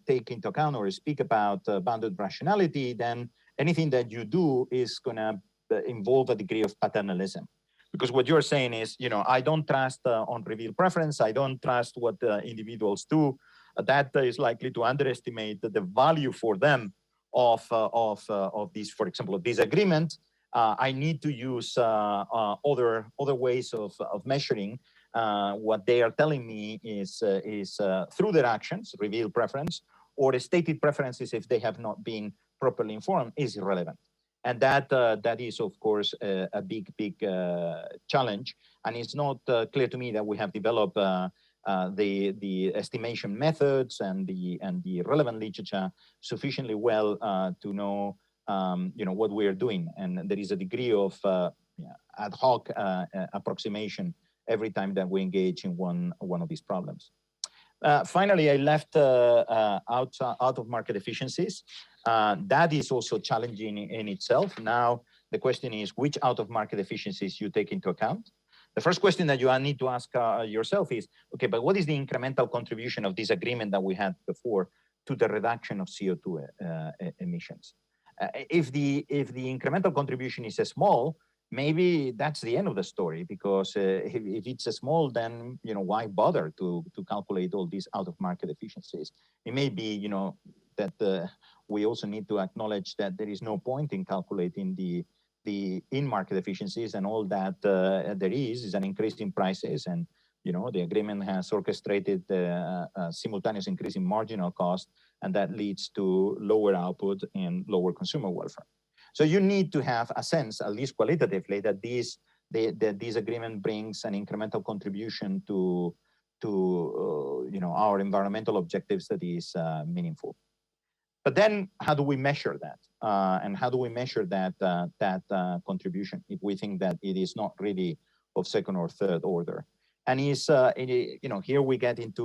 take into account or speak about bounded rationality, then anything that you do is going to involve a degree of paternalism. Because what you're saying is, you know, I don't trust on reveal preference, I don't trust what individuals do. That is likely to underestimate the value for them of this, for example, of this agreement. I need to use other ways of measuring what they are telling me is through their actions, reveal preference, or stated preferences if they have not been properly informed, is irrelevant. And that is, of course, a big challenge. And it's not clear to me that we have developed the estimation methods and the relevant literature sufficiently well to know what we are doing. And there is a degree of ad hoc approximation every time that we engage in one of these problems. Finally, I left out of market efficiencies. That is also challenging in itself. Now, the question is which out of market efficiencies you take into account. The first question that you need to ask yourself is, okay, but what is the incremental contribution of this agreement that we had before to the reduction of CO2 emissions? If the incremental contribution is small, maybe that's the end of the story, because if it's small, then why bother to calculate all these out of market efficiencies? It may be that we also need to acknowledge that there is no point in calculating the in-market efficiencies, and all that there is an increase in prices, and the agreement has orchestrated a simultaneous increase in marginal cost, and that leads to lower output and lower consumer welfare. So you need to have a sense, at least qualitatively, that this agreement brings an incremental contribution to our environmental objectives that is meaningful. But then, how do we measure that? And how do we measure that contribution if we think that it is not really of second or third order? And here we get into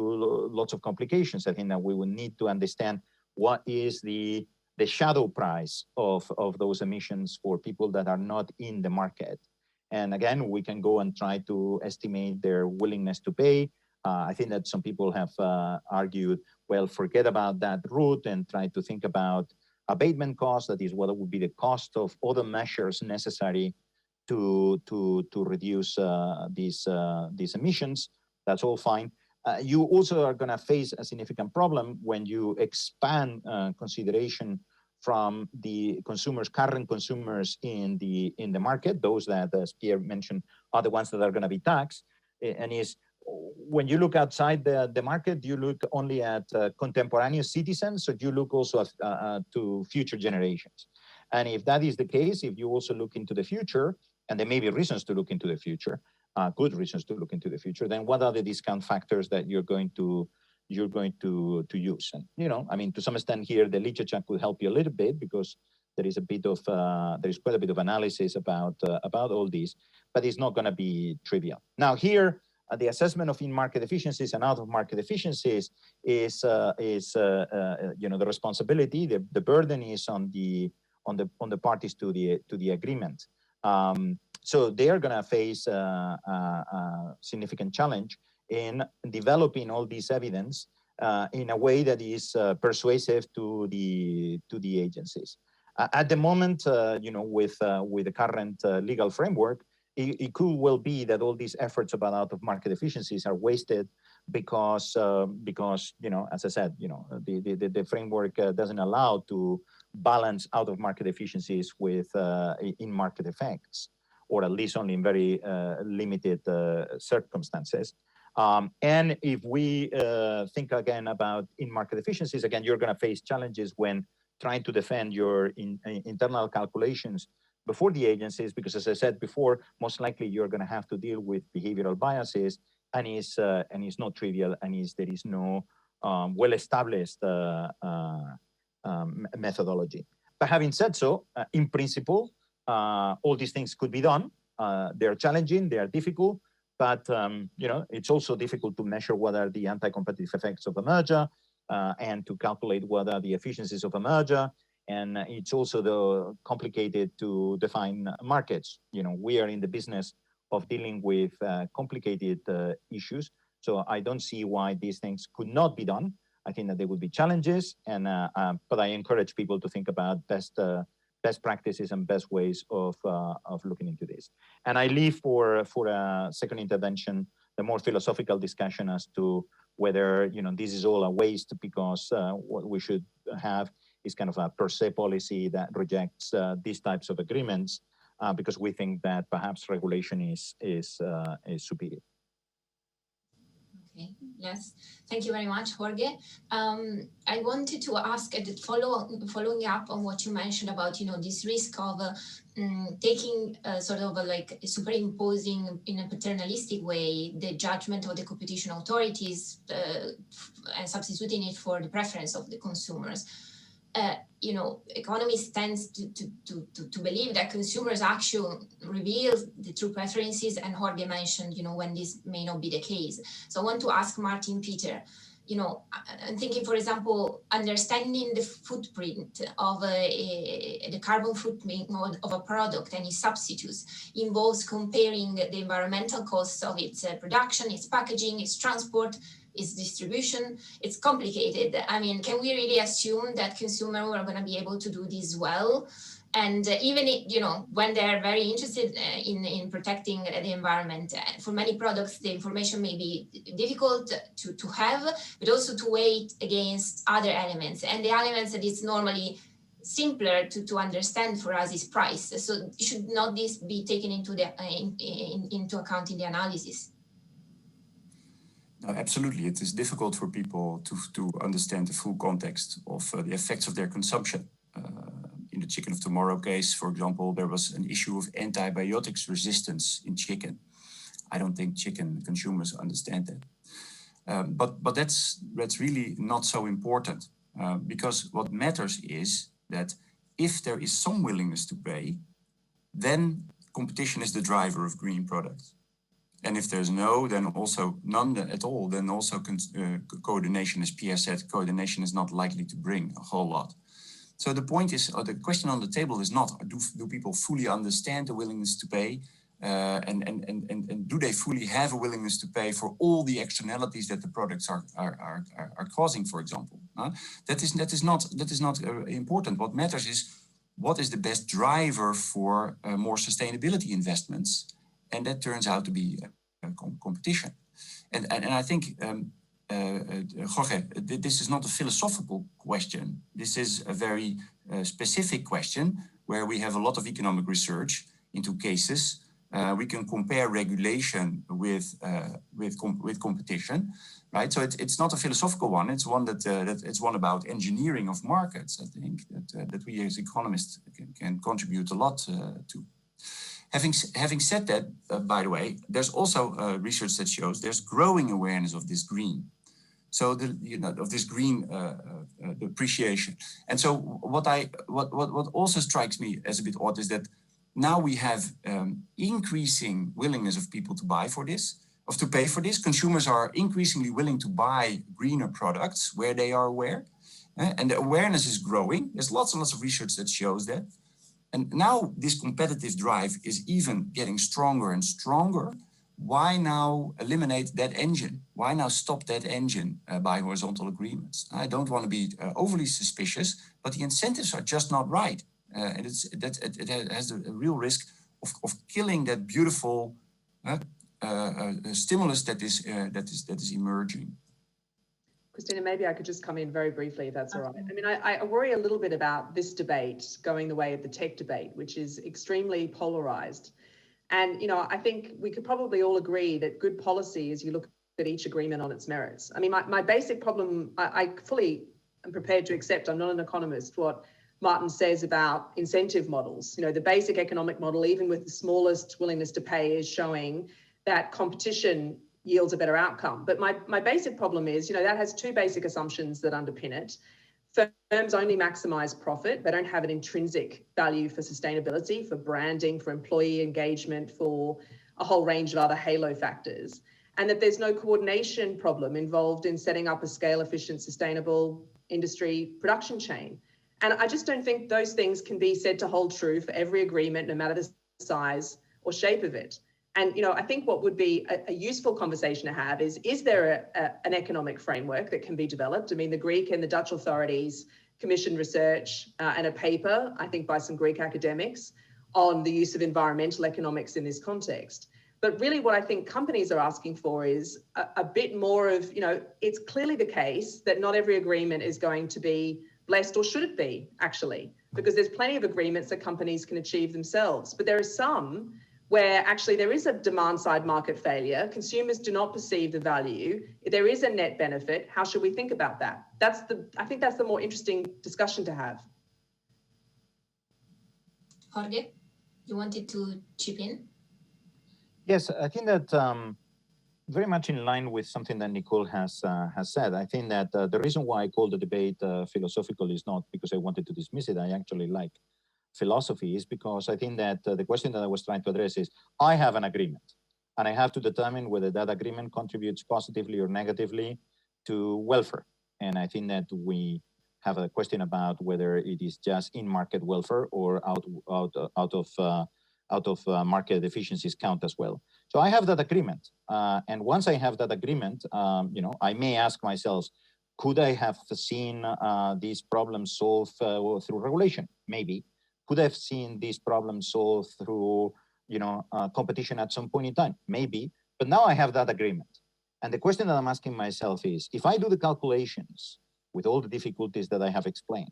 lots of complications. I think that we will need to understand what is the shadow price of those emissions for people that are not in the market. And again, we can go and try to estimate their willingness to pay. I think that some people have argued, well, forget about that route and try to think about abatement costs. That is, what would be the cost of other measures necessary to reduce these emissions. That's all fine. You also are going to face a significant problem when you expand consideration from the current consumers in the market, those that, as Pierre mentioned, are the ones that are going to be taxed. And when you look outside the market, do you look only at contemporaneous citizens, or do you look also to future generations? And if that is the case, if you also look into the future, and there may be reasons to look into the future, good reasons to look into the future, then what are the discount factors that you're going to use? And I mean, to some extent here, the literature could help you a little bit, because there is quite a bit of analysis about all these, but it's not going to be trivial. Now here, the assessment of in-market efficiencies and out-of-market efficiencies is the responsibility. The burden is on the parties to the agreement. So they are going to face a significant challenge in developing all this evidence in a way that is persuasive to the agencies. At the moment, with the current legal framework, it could well be that all these efforts about out-of-market efficiencies are wasted because as I said, the framework doesn't allow to balance out-of-market efficiencies with in-market effects, or at least only in very limited circumstances. And if we think again about in-market efficiencies, again, you're going to face challenges when trying to defend your internal calculations before the agencies, because as I said before, most likely you're going to have to deal with behavioral biases, and it's not trivial, and there is no well-established methodology. But having said so, in principle, all these things could be done. They're challenging, they are difficult, but it's also difficult to measure what are the anti-competitive effects of a merger and to calculate what are the efficiencies of a merger. And it's also complicated to define markets. We are in the business of dealing with complicated issues. So I don't see why these things could not be done. I think that there would be challenges, but I encourage people to think about best practices and best ways of looking into this. And I leave for a second intervention the more philosophical discussion as to whether this is all a waste, because what we should have is kind of a per se policy that rejects these types of agreements, because we think that perhaps regulation is superior. Okay, yes, thank you very much, Jorge. I wanted to ask, following up on what you mentioned about, this risk of taking sort of superimposing in a paternalistic way the judgment of the competition authorities and substituting it for the preference of the consumers. Economists tend to believe that consumers' action reveals the true preferences, and Jorge mentioned, when this may not be the case. So I want to ask Maarten, Pieter, I'm thinking, for example, understanding the footprint of the carbon footprint of a product and its substitutes involves comparing the environmental costs of its production, its packaging, its transport, its distribution. It's complicated. I mean, can we really assume that consumers are going to be able to do this well? And even when they're very interested in protecting the environment, for many products, the information may be difficult to have, but also to weigh against other elements. And the elements that it's normally simpler to understand for us is price. So should not this be taken into account in the analysis? No, absolutely. It is difficult for people to understand the full context of the effects of their consumption. In the chicken of tomorrow case, for example, there was an issue of antibiotics resistance in chicken. I don't think chicken consumers understand that. But that's really not so important, because what matters is that if there is some willingness to pay, then competition is the driver of green products. And if there's no, then also none at all, then also coordination, as Pierre said, coordination is not likely to bring a whole lot. So the point is, or the question on the table is not, do people fully understand the willingness to pay? And do they fully have a willingness to pay for all the externalities that the products are causing, for example? That is not important. What matters is, what is the best driver for more sustainability investments? And that turns out to be competition. And I think, Jorge, this is not a philosophical question. This is a very specific question where we have a lot of economic research into cases. We can compare regulation with competition, right? So it's not a philosophical one. It's one it's one about engineering of markets. I think that we as economists can contribute a lot to. Having said that, by the way, there's also research that shows there's growing awareness of this green. So of this green appreciation. And so what also strikes me as a bit odd is that now we have increasing willingness of people to buy for this, to pay for this. Consumers are increasingly willing to buy greener products where they are aware, and the awareness is growing. There's lots and lots of research that shows that. And now this competitive drive is even getting stronger and stronger. Why now eliminate that engine? Why now stop that engine by horizontal agreements? I don't want to be overly suspicious, but the incentives are just not right. And it has a real risk of killing that beautiful stimulus that is emerging. Christina, maybe I could just come in very briefly, if that's all right. I mean, I worry a little bit about this debate going the way of the tech debate, which is extremely polarized. And, you know, I think we could probably all agree that good policy is you look at each agreement on its merits. I mean, my basic problem, I fully am prepared to accept, I'm not an economist, what Maarten says about incentive models. You know, the basic economic model, even with the smallest willingness to pay, is showing that competition yields a better outcome. But my basic problem is, you know, that has two basic assumptions that underpin it. Firms only maximize profit. They don't have an intrinsic value for sustainability, for branding, for employee engagement, for a whole range of other halo factors. And that there's no coordination problem involved in setting up a scale efficient, sustainable industry production chain. And I just don't think those things can be said to hold true for every agreement, no matter the size or shape of it. And, you know, I think what would be a useful conversation to have is there an economic framework that can be developed? I mean, the Greek and the Dutch authorities commissioned research and a paper, I think by some Greek academics, on the use of environmental economics in this context. But really what I think companies are asking for is a bit more of, you know, it's clearly the case that not every agreement is going to be blessed, or should it be, actually? Because there's plenty of agreements that companies can achieve themselves. But there are some where actually there is a demand side market failure, consumers do not perceive the value, there is a net benefit. How should we think about that? I think that's the more interesting discussion to have. Jorge, you wanted to chip in? Yes, I think that very much in line with something that Nicole has said. I think that the reason why I call the debate philosophical is not because I wanted to dismiss it. I actually like philosophy, is because I think that the question that I was trying to address is, I have an agreement and I have to determine whether that agreement contributes positively or negatively to welfare. And I think that we have a question about whether it is just in market welfare or out of market efficiencies count as well. So I have that agreement. And once I have that agreement, you know, I may ask myself, could I have seen these problems solved through regulation? Maybe. Could I have seen these problems solved through, you know, competition at some point in time? Maybe. But now I have that agreement. And the question that I'm asking myself is, if I do the calculations with all the difficulties that I have explained,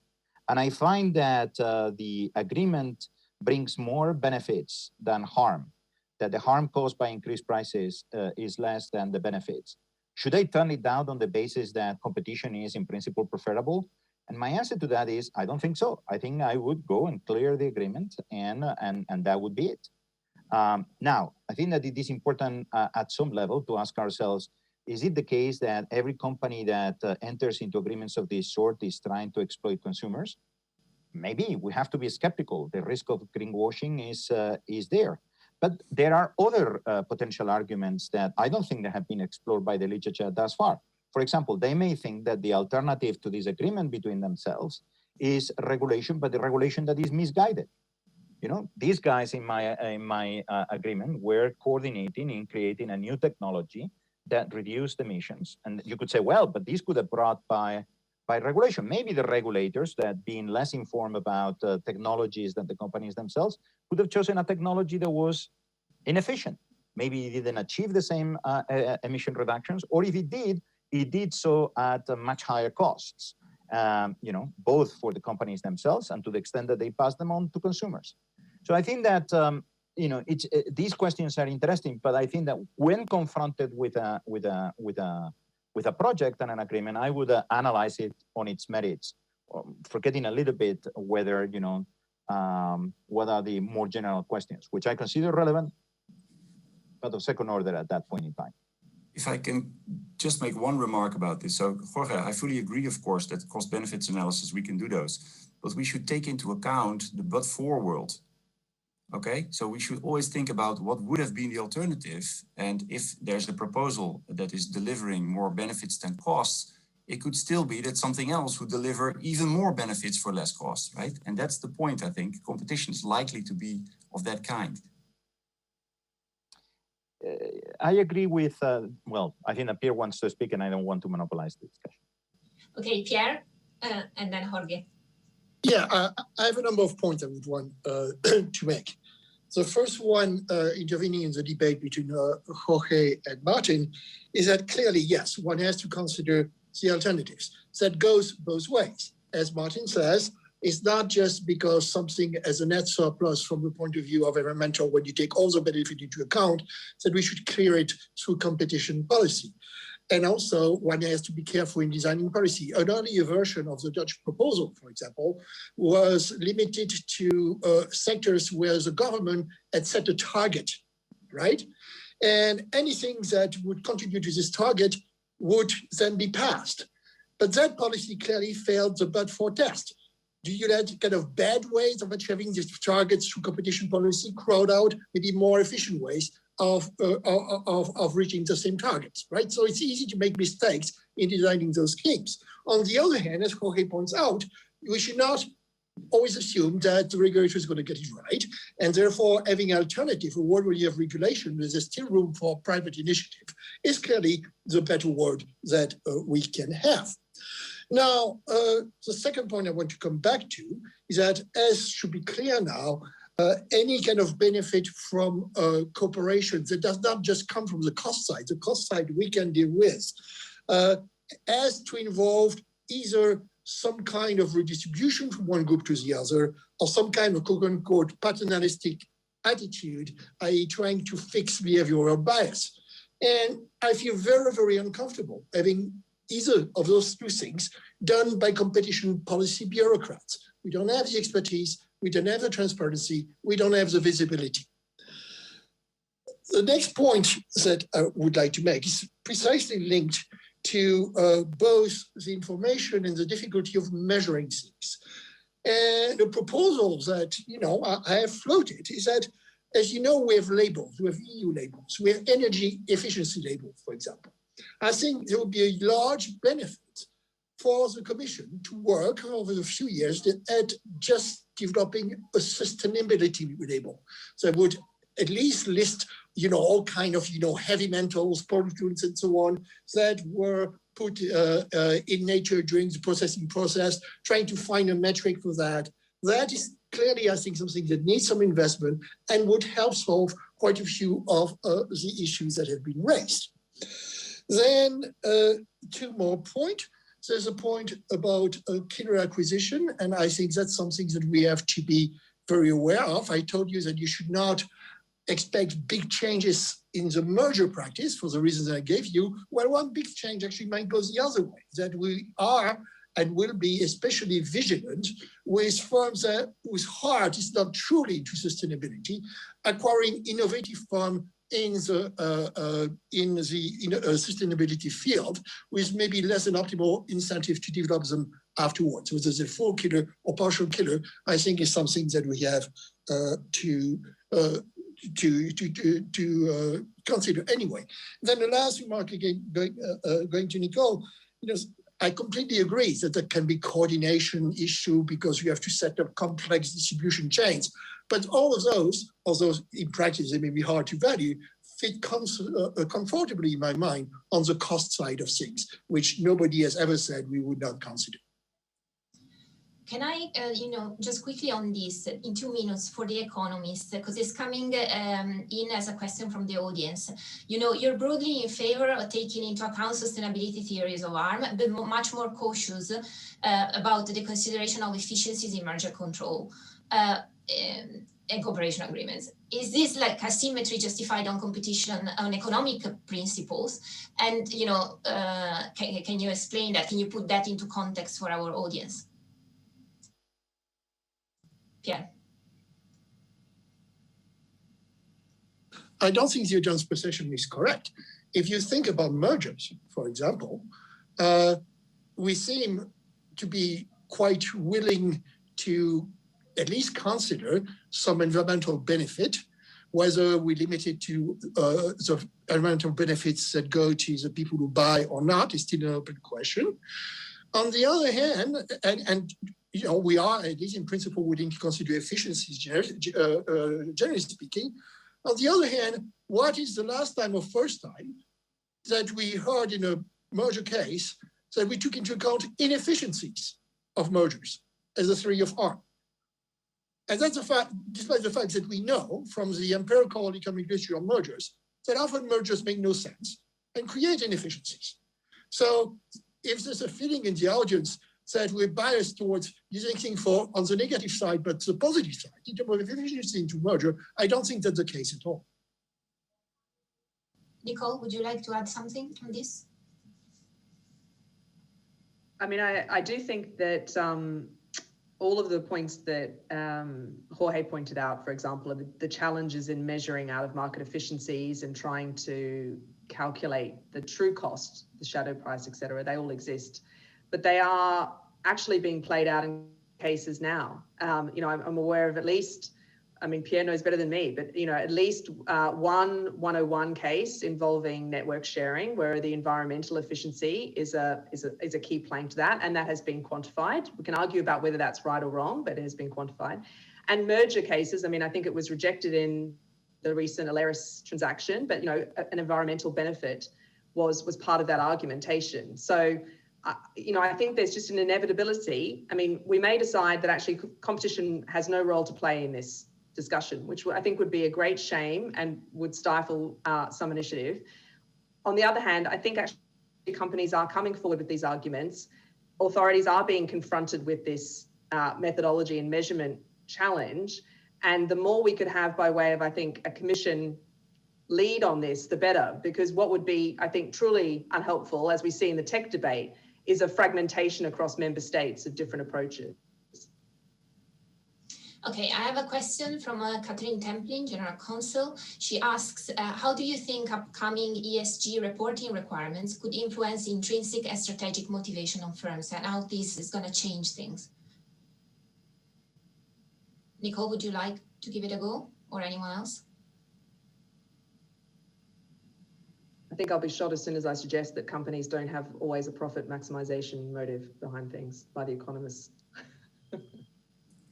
and I find that the agreement brings more benefits than harm, that the harm caused by increased prices is less than the benefits, should I turn it down on the basis that competition is in principle preferable? And my answer to that is, I don't think so. I think I would go and clear the agreement, and that would be it. Now, I think that it is important at some level to ask ourselves, is it the case that every company that enters into agreements of this sort is trying to exploit consumers? Maybe. We have to be skeptical. The risk of greenwashing is there. But there are other potential arguments that I don't think that have been explored by the literature thus far. For example, they may think that the alternative to this agreement between themselves is regulation, but the regulation that is misguided. You know, these guys in my agreement were coordinating in creating a new technology that reduced emissions. And you could say, well, but this could have brought by regulation. Maybe the regulators, that being less informed about technologies than the companies themselves, could have chosen a technology that was inefficient. Maybe it didn't achieve the same emission reductions, or if it did so at much higher costs, you know, both for the companies themselves and to the extent that they pass them on to consumers. So I think that, you know, these questions are interesting, but I think that when confronted with a project and an agreement, I would analyze it on its merits, forgetting a little bit whether, you know, what are the more general questions, which I consider relevant, but of second order at that point in time. If I can just make one remark about this. So, Jorge, I fully agree, of course, that cost-benefits analysis, we can do those, but we should take into account the but-for world. Okay, so we should always think about what would have been the alternative. And if there's a proposal that is delivering more benefits than costs, it could still be that something else would deliver even more benefits for less cost, right? And that's the point, I think. Competition is likely to be of that kind. I agree with, well, I think that Pierre wants to speak and I don't want to monopolize the discussion. Okay, Pierre, and then Jorge. Yeah, I have a number of points I would want to make. The first one, intervening in the debate between Jorge and Maarten, is that clearly, yes, one has to consider the alternatives. That goes both ways. As Maarten says, it's not just because something as a net surplus from the point of view of environmental, when you take all the benefit into account, that we should clear it through competition policy. And also, one has to be careful in designing policy. An earlier version of the Dutch proposal, for example, was limited to sectors where the government had set a target, right? And anything that would contribute to this target would then be passed. But that policy clearly failed the but-for test. Do you let kind of bad ways of achieving these targets through competition policy crowd out maybe more efficient ways of reaching the same targets, right? So it's easy to make mistakes in designing those schemes. On the other hand, as Jorge points out, we should not always assume that the regulator is going to get it right, and therefore having an alternative, a world where you have regulation, where there's still room for private initiative, is clearly the better world that we can have. Now, the second point I want to come back to is that, as should be clear now, any kind of benefit from cooperation that does not just come from the cost side we can deal with, has to involve either some kind of redistribution from one group to the other, or some kind of quote-unquote paternalistic attitude, i.e. trying to fix behavioral bias. And I feel very, very uncomfortable having either of those two things done by competition policy bureaucrats. We don't have the expertise, we don't have the transparency, we don't have the visibility. The next point that I would like to make is precisely linked to both the information and the difficulty of measuring things. And the proposals that I have floated is that, as you know, we have labels, we have EU labels, we have energy efficiency labels, for example. I think there will be a large benefit for the Commission to work over a few years at just developing a sustainability label that would at least list, all kind of, heavy metals, pollutants, and so on that were put in nature during the processing process, trying to find a metric for that. That is clearly, I think, something that needs some investment and would help solve quite a few of the issues that have been raised. Then two more points. There's a point about killer acquisition, and I think that's something that we have to be very aware of. I told you that you should not expect big changes in the merger practice for the reasons I gave you. Well, one big change actually might go the other way, that we are and will be especially vigilant with firms whose heart is not truly into sustainability, acquiring innovative firms in the sustainability field with maybe less than optimal incentive to develop them afterwards. Whether it's a full killer or partial killer, I think is something that we have to consider anyway. Then the last remark again, going to Nicole, I completely agree that there can be coordination issue because you have to set up complex distribution chains. But all of those, although in practice they may be hard to value, fit comfortably in my mind on the cost side of things, which nobody has ever said we would not consider. Can I, just quickly on this in 2 minutes for the economists, because it's coming in as a question from the audience. You're broadly in favor of taking into account sustainability theories of harm, but much more cautious about the consideration of efficiencies in merger control and cooperation agreements. Is this like asymmetry justified on competition on economic principles? And, can you explain that? Can you put that into context for our audience? Pierre. I don't think the audience perception is correct. If you think about mergers, for example, we seem to be quite willing to at least consider some environmental benefit whether we limit it to the environmental benefits that go to the people who buy or not is still an open question. On the other hand, and you know, we are, at least in principle, willing to consider efficiencies, generally speaking. On the other hand, what is the last time or first time that we heard in a merger case that we took into account inefficiencies of mergers as a theory of harm? And that's a fact, despite the fact that we know from the empirical economic literature on mergers that often mergers make no sense and create inefficiencies. So if there's a feeling in the audience that we're biased towards using things on the negative side, but the positive side, in terms of efficiency into merger, I don't think that's the case at all. Nicole, would you like to add something on this? I mean, I do think that all of the points that Jorge pointed out, for example, the challenges in measuring out of market efficiencies and trying to calculate the true cost, the shadow price, et cetera, they all exist, but they are actually being played out in cases now. You know, I'm aware of at least, I mean, Pierre knows better than me, but, you know, at least one 101 case involving network sharing where the environmental efficiency is a key plank to that, and that has been quantified. We can argue about whether that's right or wrong, but it has been quantified. And merger cases, I mean, I think it was rejected in the recent Alaris transaction, but, you know, an environmental benefit was part of that argumentation. So, you know, I think there's just an inevitability. I mean, we may decide that actually competition has no role to play in this discussion, which I think would be a great shame and would stifle some initiative. On the other hand, I think actually companies are coming forward with these arguments. Authorities are being confronted with this methodology and measurement challenge. And the more we could have by way of, I think, a commission lead on this, the better, because what would be, I think, truly unhelpful, as we see in the tech debate, is a fragmentation across member states of different approaches. Okay, I have a question from Catherine Templin, General Counsel. She asks, how do you think upcoming ESG reporting requirements could influence intrinsic and strategic motivation of firms, and how this is going to change things? Nicole, would you like to give it a go, or anyone else? I think I'll be shot as soon as I suggest that companies don't have always a profit maximization motive behind things by the economists.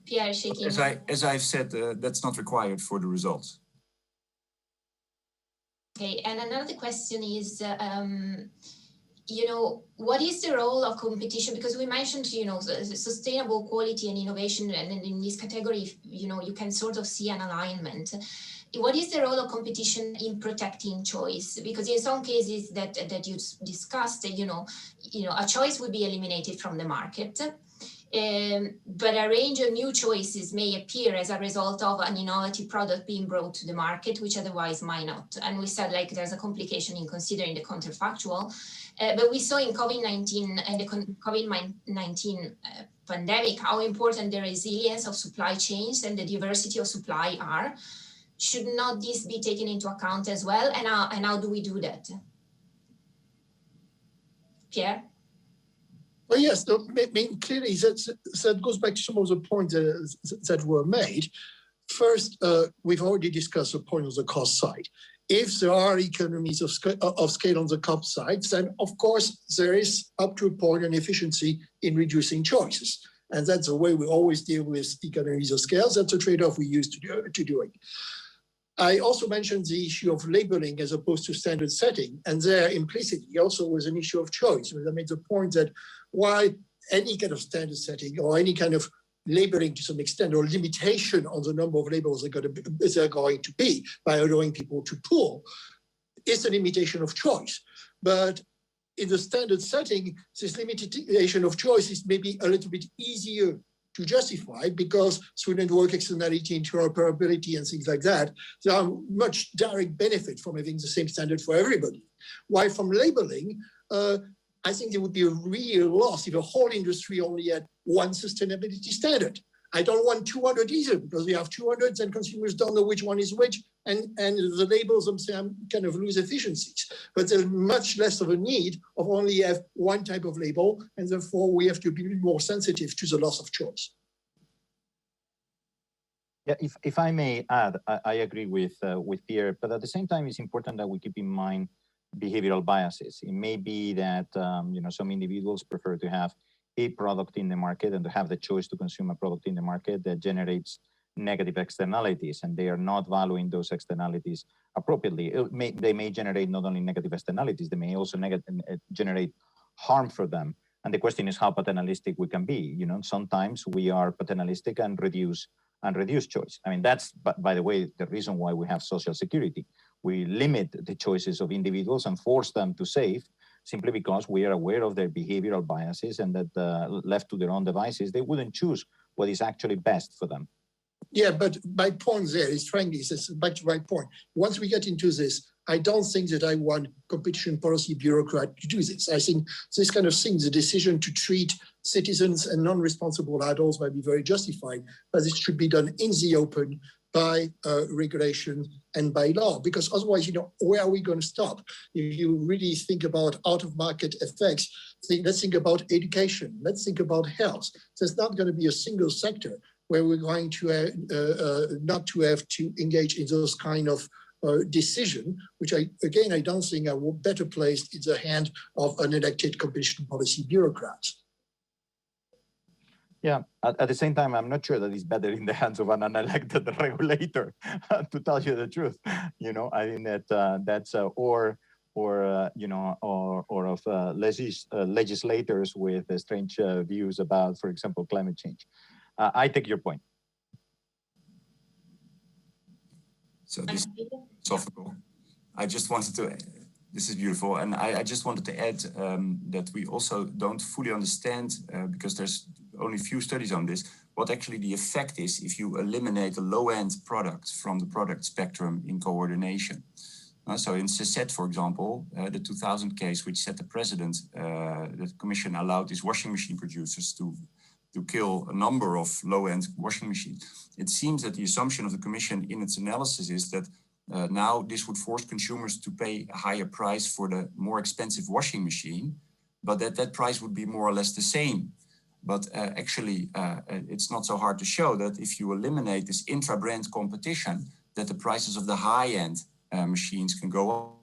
Pierre shaking. As I've said, that's not required for the results. Okay, and another question is, you know, what is the role of competition? Because we mentioned, you know, the sustainable quality and innovation, and in this category, you know, you can sort of see an alignment. What is the role of competition in protecting choice? Because in some cases that you discussed, you know, a choice would be eliminated from the market. But a range of new choices may appear as a result of an innovative product being brought to the market, which otherwise might not. And we said, like, there's a complication in considering the counterfactual. But we saw in COVID-19 and the COVID-19 pandemic how important the resilience of supply chains and the diversity of supply are. Should not this be taken into account as well? And how do we do that? Pierre? Well, yes, no, I mean, clearly that goes back to some of the points that were made. First, we've already discussed the point of the cost side. If there are economies of scale on the cost side, then of course there is up to a point an efficiency in reducing choices. And that's the way we always deal with economies of scale. That's a trade-off we use to do it. I also mentioned the issue of labeling as opposed to standard setting, and there implicitly also was an issue of choice. I made the point that while any kind of standard setting or any kind of labeling to some extent or limitation on the number of labels they're going to be by allowing people to pool, is a limitation of choice. But in the standard setting, this limitation of choice is maybe a little bit easier to justify because through network externality, interoperability, and things like that, there are much direct benefit from having the same standard for everybody. While from labeling, I think there would be a real loss if a whole industry only had one sustainability standard. I don't want 200 either, because we have 200 and consumers don't know which one is which, and the labels themselves kind of lose efficiencies. But there's much less of a need of only have one type of label, and therefore we have to be more sensitive to the loss of choice. Yeah, if I may add, I agree with Pierre, but at the same time, it's important that we keep in mind behavioral biases. It may be that some individuals prefer to have a product in the market and to have the choice to consume a product in the market that generates negative externalities, and they are not valuing those externalities appropriately. They may generate not only negative externalities, they may also generate harm for them. And the question is how paternalistic we can be. Sometimes we are paternalistic and reduce choice. I mean, that's, by the way, the reason why we have Social Security. We limit the choices of individuals and force them to save simply because we are aware of their behavioral biases, and that left to their own devices, they wouldn't choose what is actually best for them. Yeah, but my point there is, frankly, it's back to my point. Once we get into this, I don't think that I want competition policy bureaucrat to do this. I think this kind of thing, the decision to treat citizens and non-responsible adults might be very justified, but it should be done in the open by regulation and by law, because otherwise, where are we going to stop? If you really think about out-of-market effects, let's think about education, let's think about health. There's not going to be a single sector where we're going to not to have to engage in those kind of decision, which I don't think are better placed in the hand of an elected competition policy bureaucrat. Yeah, at the same time, I'm not sure that it's better in the hands of an unelected regulator, to tell you the truth. I think that that's or of legislators with strange views about, for example, climate change. I take your point. So this is philosophical. I just wanted to, this is beautiful. And I just wanted to add that we also don't fully understand, because there's only few studies on this, what actually the effect is if you eliminate a low-end product from the product spectrum in coordination. So in CESET, for example, the 2000 case, which set the precedent, the Commission allowed these washing machine producers to kill a number of low-end washing machines. It seems that the assumption of the Commission in its analysis is that now this would force consumers to pay a higher price for the more expensive washing machine, but that price would be more or less the same. But actually, it's not so hard to show that if you eliminate this intra-brand competition, that the prices of the high-end machines can go up.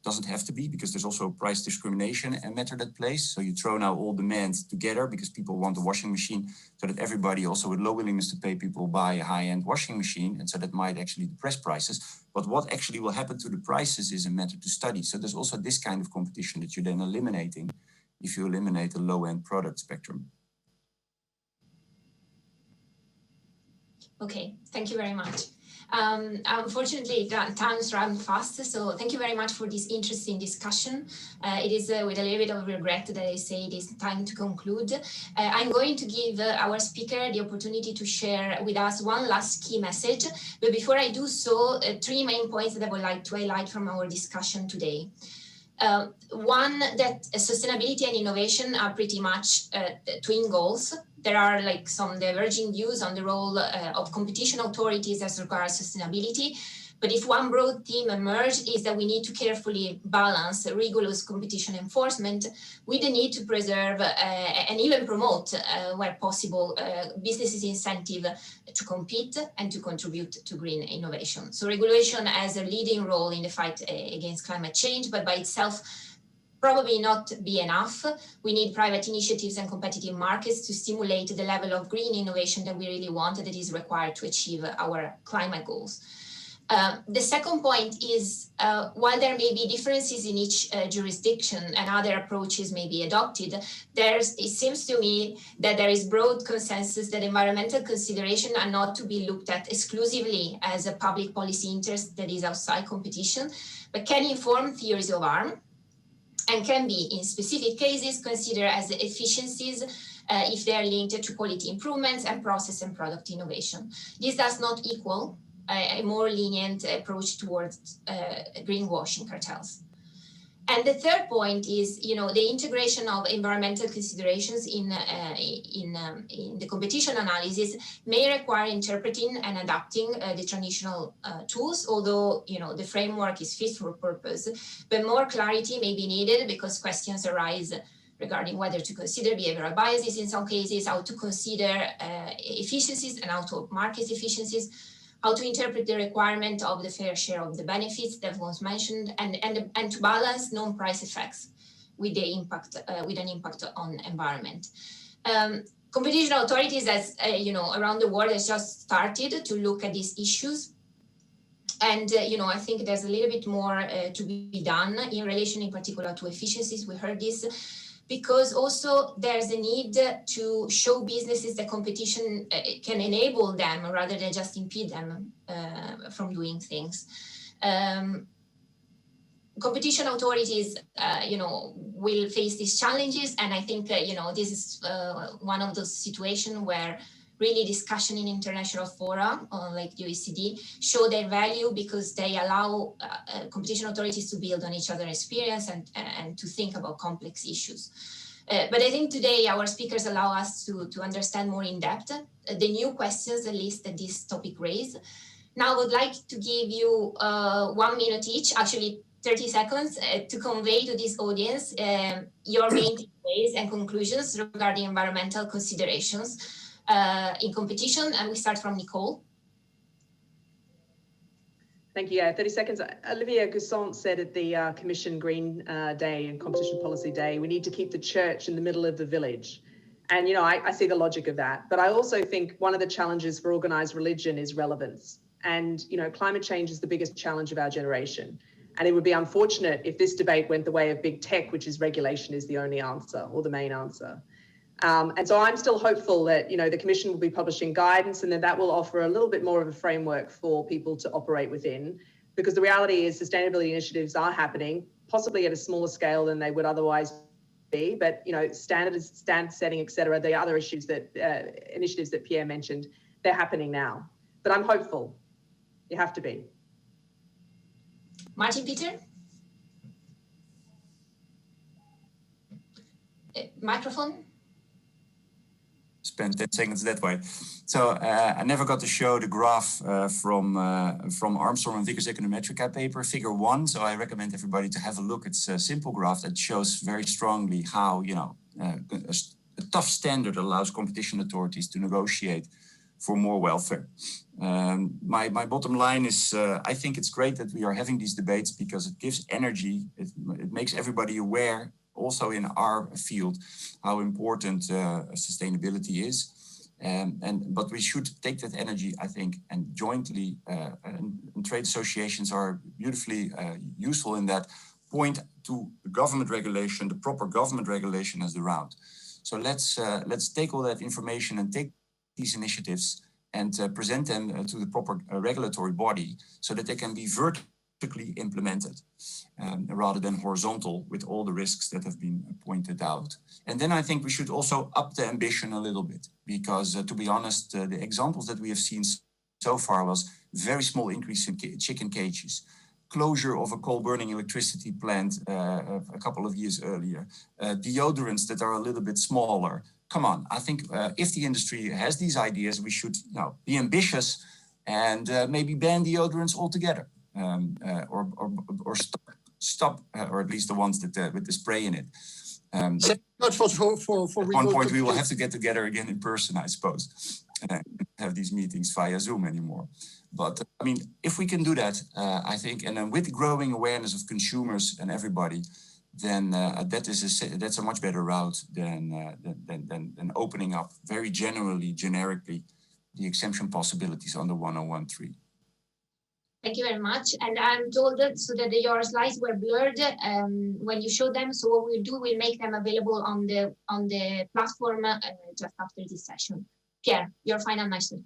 Doesn't have to be, because there's also price discrimination and matter that plays. So you throw now all demand together because people want a washing machine, so that everybody also with low willingness to pay people buy a high-end washing machine, and so that might actually depress prices. But what actually will happen to the prices is a matter to study. So there's also this kind of competition that you're then eliminating if you eliminate the low-end product spectrum. Okay, thank you very much. Unfortunately, times run fast, so thank you very much for this interesting discussion. It is with a little bit of regret that I say it is time to conclude. I'm going to give our speaker the opportunity to share with us one last key message, but before I do so, 3 main points that I would like to highlight from our discussion today. One, that sustainability and innovation are pretty much twin goals. There are some diverging views on the role of competition authorities as regards sustainability. But if one broad theme emerged is that we need to carefully balance rigorous competition enforcement with the need to preserve and even promote, where possible, businesses' incentive to compete and to contribute to green innovation. So regulation has a leading role in the fight against climate change, but by itself, probably not be enough. We need private initiatives and competitive markets to stimulate the level of green innovation that we really want, that is required to achieve our climate goals. The second point is, while there may be differences in each jurisdiction and other approaches may be adopted, it seems to me that there is broad consensus that environmental considerations are not to be looked at exclusively as a public policy interest that is outside competition, but can inform theories of harm, and can be, in specific cases, considered as efficiencies if they are linked to quality improvements and process and product innovation. This does not equal a more lenient approach towards greenwashing cartels. And the third point is, the integration of environmental considerations in the competition analysis may require interpreting and adapting the traditional tools, although, the framework is fit for purpose, but more clarity may be needed because questions arise regarding whether to consider behavioral biases in some cases, how to consider efficiencies and how to market efficiencies, how to interpret the requirement of the fair share of the benefits that was mentioned, and to balance non-price effects with the impact with an impact on environment. Competition authorities, as around the world, has just started to look at these issues. And, I think there's a little bit more to be done in relation in particular to efficiencies. We heard this, because also there's a need to show businesses that competition can enable them rather than just impede them from doing things. Competition authorities, will face these challenges. And I think, this is one of those situations where really discussion in international fora, like the OECD, show their value because they allow competition authorities to build on each other's experience and to think about complex issues. But I think today our speakers allow us to understand more in depth the new questions, at least that this topic raised. Now I would like to give you 1 minute each, actually 30 seconds, to convey to this audience your main takeaways and conclusions regarding environmental considerations in competition, and we start from Nicole. Thank you. 30 seconds. Olivier Gusson said at the Commission Green Day and Competition Policy Day, we need to keep the church in the middle of the village. And, I see the logic of that. But I also think one of the challenges for organised religion is relevance. And, climate change is the biggest challenge of our generation. And it would be unfortunate if this debate went the way of big tech, which is regulation is the only answer or the main answer. And so I'm still hopeful that, the Commission will be publishing guidance and that will offer a little bit more of a framework for people to operate within, because the reality is sustainability initiatives are happening, possibly at a smaller scale than they would otherwise be, but, standard setting, et cetera, the other issues initiatives that Pierre mentioned, they're happening now. But I'm hopeful. You have to be. Maarten, Pieter? Microphone? Spend 10 seconds that way. So I never got to show the graph from Armstrong and Vickers Econometrica paper, figure 1. So I recommend everybody to have a look. It's a simple graph that shows very strongly how, a tough standard allows competition authorities to negotiate for more welfare. My bottom line is, I think it's great that we are having these debates because it gives energy. It makes everybody aware, also in our field, how important sustainability is. But we should take that energy, I think, and jointly, and trade associations are beautifully useful in that, point to the government regulation, the proper government regulation as the route. So let's take all that information and take these initiatives and present them to the proper regulatory body so that they can be vertically implemented rather than horizontal with all the risks that have been pointed out. And then I think we should also up the ambition a little bit because to be honest, the examples that we have seen so far was very small increase in chicken cages, closure of a coal burning electricity plant a couple of years earlier, deodorants that are a little bit smaller. Come on, I think if the industry has these ideas, we should be ambitious and maybe ban deodorants altogether or stop or at least the ones that with the spray in it. For at one point, we will have to get together again in person, I suppose, and have these meetings via Zoom anymore. But I mean, if we can do that, I think, and then with growing awareness of consumers and everybody, then that's a much better route than opening up very generically, the exemption possibilities under 1013. Thank you very much. And I'm told that so that your slides were blurred when you showed them. So what we'll do, we'll make them available on the platform just after this session. Pierre, your final message.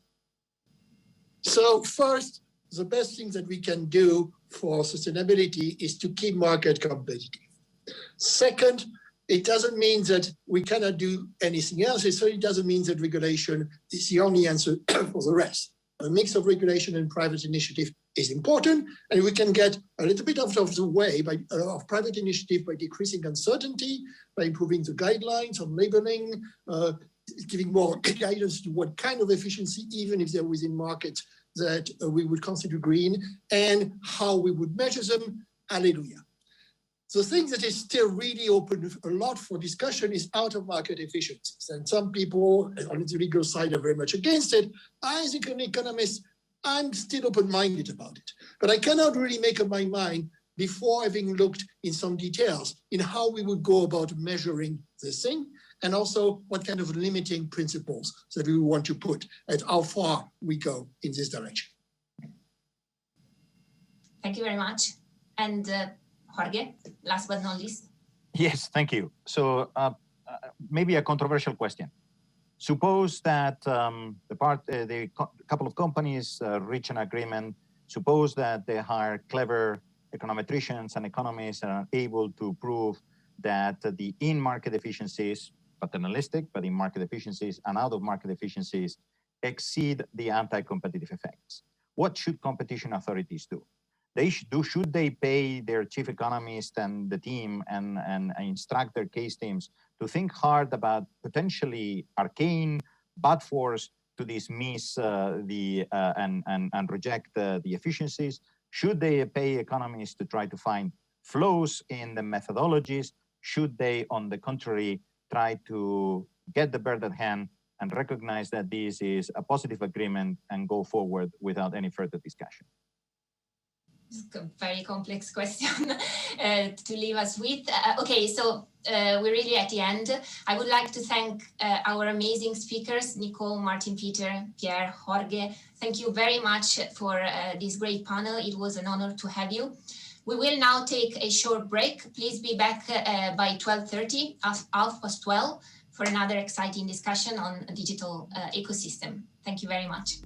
So first, the best thing that we can do for sustainability is to keep market competitive. Second, it doesn't mean that we cannot do anything else. It certainly doesn't mean that regulation is the only answer for the rest. A mix of regulation and private initiative is important, and we can get a little bit out of the way of private initiative by decreasing uncertainty, by improving the guidelines on labeling, giving more guidance to what kind of efficiency, even if they're within markets that we would consider green, and how we would measure them. Hallelujah. The thing that is still really open a lot for discussion is out-of-market efficiencies. And some people on the legal side are very much against it. I, as an economist, I'm still open-minded about it. But I cannot really make up my mind before having looked in some details in how we would go about measuring this thing, and also what kind of limiting principles that we want to put at how far we go in this direction. Thank you very much. And Jorge, last but not least. Yes, thank you. So maybe a controversial question. Suppose that the couple of companies reach an agreement. Suppose that they hire clever econometricians and economists and are able to prove that the in-market efficiencies, paternalistic, but in-market efficiencies and out-of-market efficiencies exceed the anti-competitive effects. What should competition authorities do? Should they pay their chief economist and the team and instruct their case teams to think hard about potentially arcane bad force to dismiss and reject the efficiencies? Should they pay economists to try to find flaws in the methodologies? Should they, on the contrary, try to get the bird at hand and recognize that this is a positive agreement and go forward without any further discussion? It's a very complex question to leave us with. Okay, so we're really at the end. I would like to thank our amazing speakers, Nicole, Maarten, Pieter, Pierre, Jorge. Thank you very much for this great panel. It was an honor to have you. We will now take a short break. Please be back by 12:30, 12:30, for another exciting discussion on a digital ecosystem. Thank you very much.